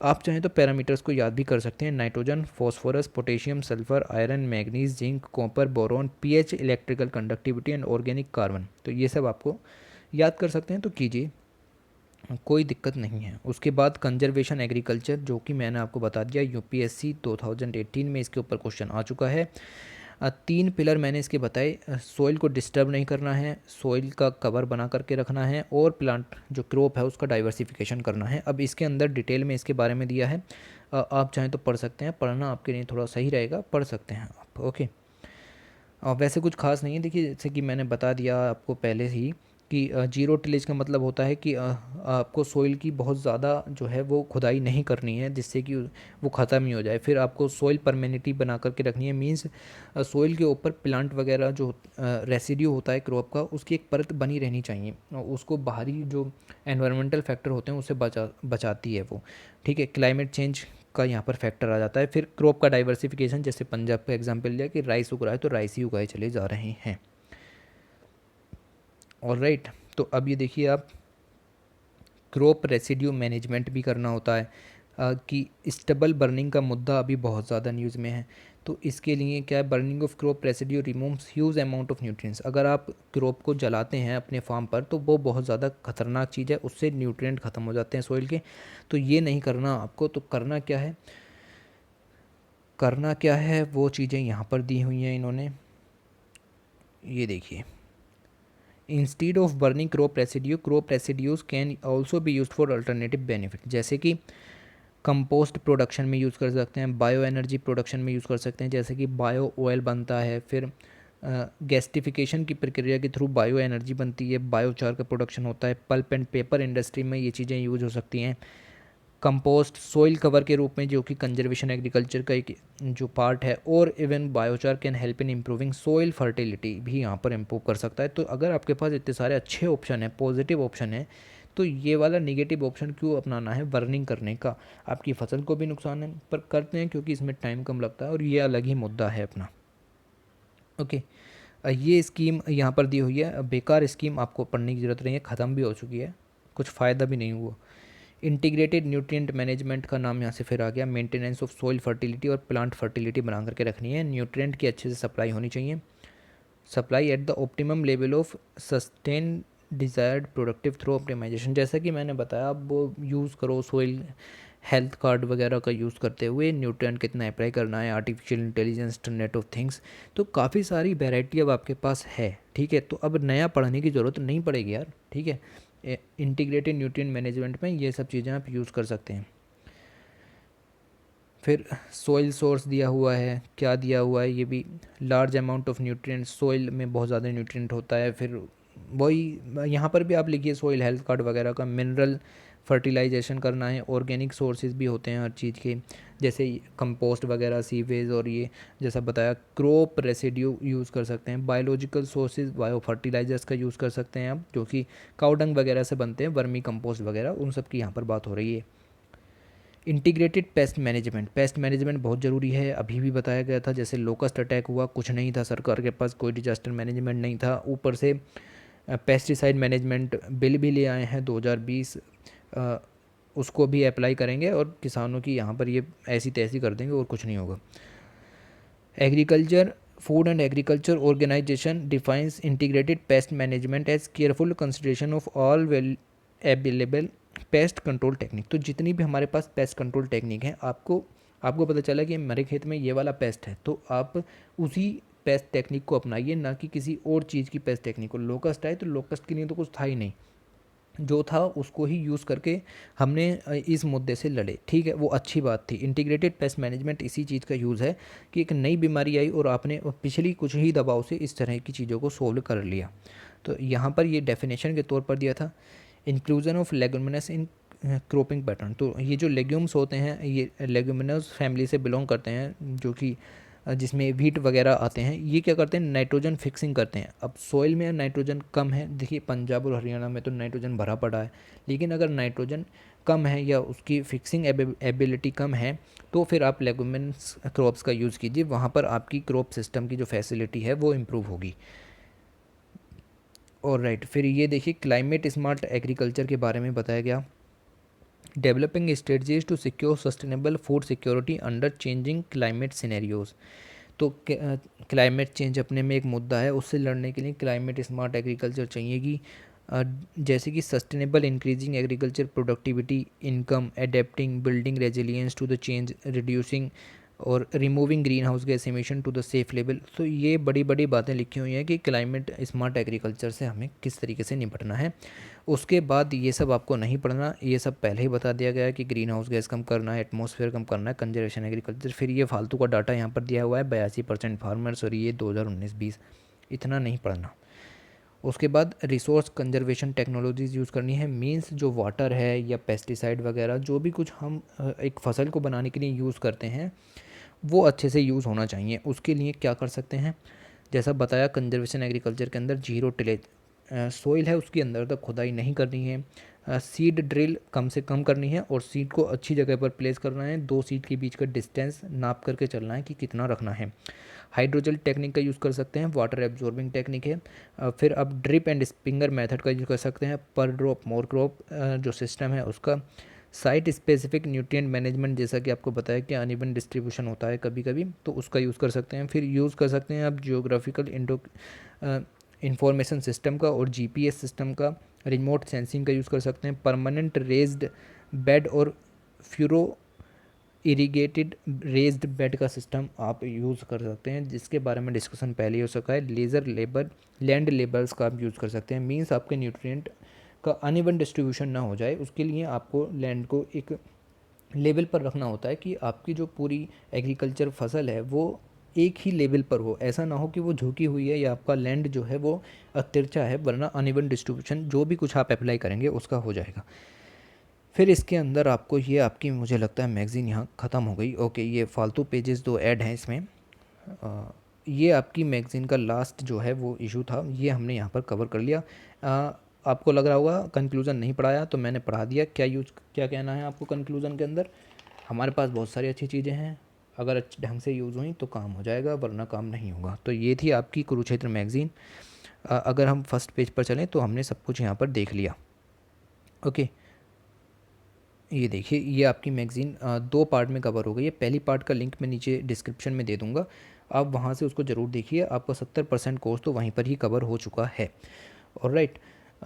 आप चाहें तो पैरामीटर्स को याद भी कर सकते हैं, nitrogen, phosphorus, potassium, sulphur, iron, manganese, zinc, copper, boron, pH, electrical conductivity and organic carbon, तो ये सब आपको याद कर सकते हैं, तो कीजिए, कोई दिक्कत नहीं है। उसके बाद कंजर्वेशन एग्रीकल्चर, जो कि मैंने आपको बता दिया, यूपीएससी 2018 में इसके ऊपर क्वेश्चन आ चुका है। 3 पिलर मैंने इसके बताए, सोइल को डिस्टर्ब नहीं करना है, सोइल का कवर बना करके रखना है, और प्लांट जो क्रॉप है उसका डाइवर्सिफिकेशन करना है। अब इसके अंदर डिटेल में इसके बारे में दिया है, आप चाहें तो पढ़ सकते हैं, पढ़ना आपके लिए थोड़ा सही रहेगा, पढ़ सकते हैं आप, ओके। वैसे कुछ खास नहीं है, देखिए जैसे कि मैंने बता दिया आपको पहले ही कि जीरो टिलेज का मतलब होता है कि आपको सोइल की बहुत ज़्यादा जो है वो खुदाई नहीं करनी है, जिससे कि वो ख़त्म ही हो जाए। फिर आपको सोइल परमेनिटी बना करके रखनी है, मींस सोइल के ऊपर प्लांट वगैरह जो रेसिड्यू होता है क्रॉप का, उसकी एक परत बनी रहनी चाहिए, उसको बाहरी जो एनवायरमेंटल फैक्टर होते हैं उससे बचाती है वो, ठीक है। क्लाइमेट चेंज का यहाँ पर फैक्टर आ जाता है। फिर क्रॉप का डाइवर्सिफिकेशन, जैसे पंजाब का एग्जांपल लिया कि राइस उग रहा है तो राइस ही उगाए चले जा रहे हैं। और राइट, तो अब ये देखिए आप, क्रॉप रेसिड्यू मैनेजमेंट भी करना होता है, कि स्टबल बर्निंग का मुद्दा अभी बहुत ज़्यादा न्यूज़ में है, तो इसके लिए क्या है, burning of crop residue removes huge amount of nutrients. अगर आप क्रॉप को जलाते हैं अपने फार्म पर तो वो बहुत ज़्यादा खतरनाक चीज़ है, उससे न्यूट्रिएंट ख़त्म हो जाते हैं सोइल के, तो ये नहीं करना आपको। तो करना क्या है, वो चीज़ें यहाँ पर दी हुई हैं इन्होंने, ये देखिए, instead of burning crop residues can also be use for alternative benefit, जैसे कि कंपोस्ट प्रोडक्शन में यूज़ कर सकते हैं, बायो एनर्जी प्रोडक्शन में यूज़ कर सकते हैं, जैसे कि बायो ऑयल बनता है, फिर गैस्टिफिकेशन की प्रक्रिया के थ्रू बायो एनर्जी बनती है, बायोचार का प्रोडक्शन होता है, पल्प एंड पेपर इंडस्ट्री में ये चीज़ें यूज हो सकती हैं। कंपोस्ट सॉइल कवर के रूप में, जो कि कंजर्वेशन एग्रीकल्चर का एक जो पार्ट है, और even biochar can help in improving soil fertility भी यहाँ पर इम्प्रूव कर सकता है। तो अगर आपके पास इतने सारे अच्छे ऑप्शन हैं, पॉजिटिव ऑप्शन है, तो ये वाला नेगेटिव ऑप्शन क्यों अपनाना है बर्निंग करने का, आपकी फसल को भी नुकसान है पर करते हैं क्योंकि इसमें टाइम कम लगता है और ये अलग ही मुद्दा है अपना। ओके, ये स्कीम यहाँ पर दी हुई है, बेकार स्कीम, आपको पढ़ने की ज़रूरत नहीं है, ख़त्म भी हो चुकी है, कुछ फ़ायदा भी नहीं हुआ। इंटीग्रेटेड न्यूट्रिएंट मैनेजमेंट का नाम यहाँ से फिर आ गया। मेंटेनेंस ऑफ सॉइल फर्टिलिटी और प्लांट फर्टिलिटी बना करके रखनी है, न्यूट्रिएंट की अच्छे से सप्लाई होनी चाहिए, supply at the optimum level of sustain desired productive through optimisation. जैसा कि मैंने बताया, आप वो यूज़ करो सॉइल हेल्थ कार्ड वगैरह का यूज़ करते हुए न्यूट्रिएंट कितना अप्लाई करना है, artificial intelligence, internet of things, तो काफ़ी सारी वैरायटी अब आपके पास है। ठीक है, तो अब नया पढ़ने की ज़रूरत नहीं पड़ेगी यार। ठीक है, इंटीग्रेटेड न्यूट्रिएंट मैनेजमेंट में ये सब चीज़ें आप यूज़ कर सकते हैं। फिर सोइल सोर्स दिया हुआ है, क्या दिया हुआ है ये भी, large amount of nutrient, soil में बहुत ज़्यादा न्यूट्रिएंट होता है। फिर वही यहाँ पर भी आप लिखिए सोइल हेल्थ कार्ड वगैरह का, मिनरल फर्टिलाइजेशन करना है, ऑर्गेनिक सोर्सेज भी होते हैं हर चीज़ के, जैसे कंपोस्ट वगैरह, सीवेज, और ये जैसा बताया क्रॉप रेसिड्यू यूज़ कर सकते हैं, बायोलॉजिकल सोर्सेज बायो फर्टिलाइजर्स का यूज़ कर सकते हैं आप, जो कि काउडंग वगैरह से बनते हैं, वर्मी कंपोस्ट वगैरह, उन सब की यहाँ पर बात हो रही है। Integrated pest management, pest management बहुत ज़रूरी है, अभी भी बताया गया था, जैसे लोकस्ट अटैक हुआ, कुछ नहीं था, सरकार के पास कोई डिजास्टर मैनेजमेंट नहीं था, ऊपर से पेस्टिसाइड मैनेजमेंट बिल भी ले आए हैं 2020, उसको भी अप्लाई करेंगे और किसानों की यहाँ पर ये ऐसी तैसी कर देंगे और कुछ नहीं होगा। Agriculture food and agriculture organisation defines integrated pest management as careful consideration of all well available pest control technique. तो जितनी भी हमारे पास पेस्ट कंट्रोल टेक्निक है, आपको आपको पता चला कि मेरे खेत में ये वाला पेस्ट है, तो आप उसी पेस्ट टेक्निक को अपनाइए, ना कि किसी और चीज़ की पेस्ट टेक्निक को। लोकस्ट आए तो लोकस्ट के लिए तो कुछ था ही नहीं, जो था उसको ही यूज़ करके हमने इस मुद्दे से लड़े। ठीक है, वो अच्छी बात थी। इंटीग्रेटेड पेस्ट मैनेजमेंट इसी चीज़ का यूज़ है कि एक नई बीमारी आई और आपने पिछली कुछ ही दबाव से इस तरह की चीज़ों को सोल्व कर लिया। तो यहाँ पर ये डेफिनेशन के तौर पर दिया था, inclusion of leguminous in cropping pattern. तो ये जो लेग्यूम्स होते हैं, ये लेग्यूमिनस फैमिली से बिलोंग करते हैं, जो कि जिसमें व्हीट वगैरह आते हैं। ये क्या करते हैं, नाइट्रोजन फिक्सिंग करते हैं। अब सॉइल में नाइट्रोजन कम है, देखिए पंजाब और हरियाणा में तो नाइट्रोजन भरा पड़ा है, लेकिन अगर नाइट्रोजन कम है या उसकी फिक्सिंग एबिलिटी कम है, तो फिर आप लेगुमिनस क्रॉप्स का यूज़ कीजिए, वहाँ पर आपकी क्रॉप सिस्टम की जो फैसिलिटी है वो इम्प्रूव होगी। और राइट, फिर ये देखिए क्लाइमेट स्मार्ट एग्रीकल्चर के बारे में बताया गया, developing strategies to secure sustainable food security under changing climate scenarios. तो क्लाइमेट चेंज अपने में एक मुद्दा है, उससे लड़ने के लिए क्लाइमेट स्मार्ट एग्रीकल्चर चाहिए कि जैसे कि sustainable increasing agriculture productivity, income, adapting, building resilience to the change, reducing और removing green house gas emission to the safe level. तो ये बड़ी बड़ी बातें लिखी हुई हैं कि क्लाइमेट स्मार्ट एग्रीकल्चर से हमें किस तरीके से निपटना है। उसके बाद ये सब आपको नहीं पढ़ना, ये सब पहले ही बता दिया गया है कि ग्रीन हाउस गैस कम करना है, एटमॉस्फेयर कम करना है, कंजर्वेशन एग्रीकल्चर। फिर ये फालतू का डाटा यहाँ पर दिया हुआ है, 82% फार्मर्स, और ये 2019-20, इतना नहीं पढ़ना। उसके बाद रिसोर्स कंजर्वेशन टेक्नोलॉजीज़ यूज़ करनी है, मींस जो वाटर है या पेस्टिसाइड वगैरह जो भी कुछ हम एक फ़सल को बनाने के लिए यूज़ करते हैं, वो अच्छे से यूज़ होना चाहिए। उसके लिए क्या कर सकते हैं, जैसा बताया कंजर्वेशन एग्रीकल्चर के अंदर जीरो टिलेज, सोइल है उसके अंदर तक खुदाई नहीं करनी है, सीड ड्रिल कम से कम करनी है और सीड को अच्छी जगह पर प्लेस करना है, 2 सीड के बीच का डिस्टेंस नाप करके चलना है कि कितना रखना है। हाइड्रोजल टेक्निक का यूज़ कर सकते हैं, वाटर एब्जॉर्बिंग टेक्निक है। फिर आप ड्रिप एंड स्प्रिंगर मेथड का यूज़ कर सकते हैं, पर ड्रॉप मोर क्रॉप जो सिस्टम है उसका। साइट स्पेसिफिक न्यूट्रिएंट मैनेजमेंट, जैसा कि आपको बताया कि अनइवन डिस्ट्रीब्यूशन होता है कभी कभी, तो उसका यूज़ कर सकते हैं। फिर यूज़ कर सकते हैं आप जियोग्राफिकल इंफॉर्मेशन सिस्टम का और जीपीएस सिस्टम का, रिमोट सेंसिंग का यूज़ कर सकते हैं, परमानेंट रेज्ड बेड और फ्यूरो इरिगेटेड रेज्ड बेड का सिस्टम आप यूज़ कर सकते हैं, जिसके बारे में डिस्कशन पहले ही हो सका है। लेज़र लेबर लैंड लेबल्स का आप यूज़ कर सकते हैं, मीन्स आपके न्यूट्रिएंट का अनइवन डिस्ट्रीब्यूशन ना हो जाए, उसके लिए आपको लैंड को एक लेवल पर रखना होता है कि आपकी जो पूरी एग्रीकल्चर फसल है वो एक ही लेवल पर हो, ऐसा ना हो कि वो झुकी हुई है या आपका लैंड जो है वो तिरछा है, वरना अनइवन डिस्ट्रीब्यूशन जो भी कुछ आप अप्लाई करेंगे उसका हो जाएगा। फिर इसके अंदर आपको ये आपकी, मुझे लगता है मैगज़ीन यहाँ ख़त्म हो गई। ओके, ये फालतू पेजेस 2 ऐड हैं इसमें। ये आपकी मैगज़ीन का लास्ट जो है वो इशू था, ये हमने यहाँ पर कवर कर लिया। आपको लग रहा होगा कंक्लूज़न नहीं पढ़ाया, तो मैंने पढ़ा दिया। क्या कहना है आपको कंक्लूज़न के अंदर? हमारे पास बहुत सारी अच्छी चीज़ें हैं, अगर ढंग से यूज़ हुई तो काम हो जाएगा, वरना काम नहीं होगा। तो ये थी आपकी कुरुक्षेत्र मैगज़ीन। अगर हम फर्स्ट पेज पर चलें तो हमने सब कुछ यहाँ पर देख लिया। ओके, ये देखिए, ये आपकी मैगज़ीन 2 पार्ट में कवर हो गई है। पहली पार्ट का लिंक मैं नीचे डिस्क्रिप्शन में दे दूँगा, आप वहाँ से उसको ज़रूर देखिए। आपका 70% कोर्स तो वहीं पर ही कवर हो चुका है। ऑलराइट,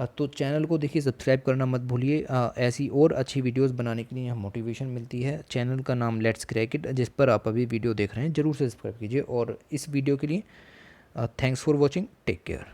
तो चैनल को देखिए सब्सक्राइब करना मत भूलिए। ऐसी और अच्छी वीडियोस बनाने के लिए हम मोटिवेशन मिलती है। चैनल का नाम लेट्स क्रैक इट, जिस पर आप अभी वीडियो देख रहे हैं, ज़रूर से सब्सक्राइब कीजिए। और इस वीडियो के लिए thanks for watching, take care.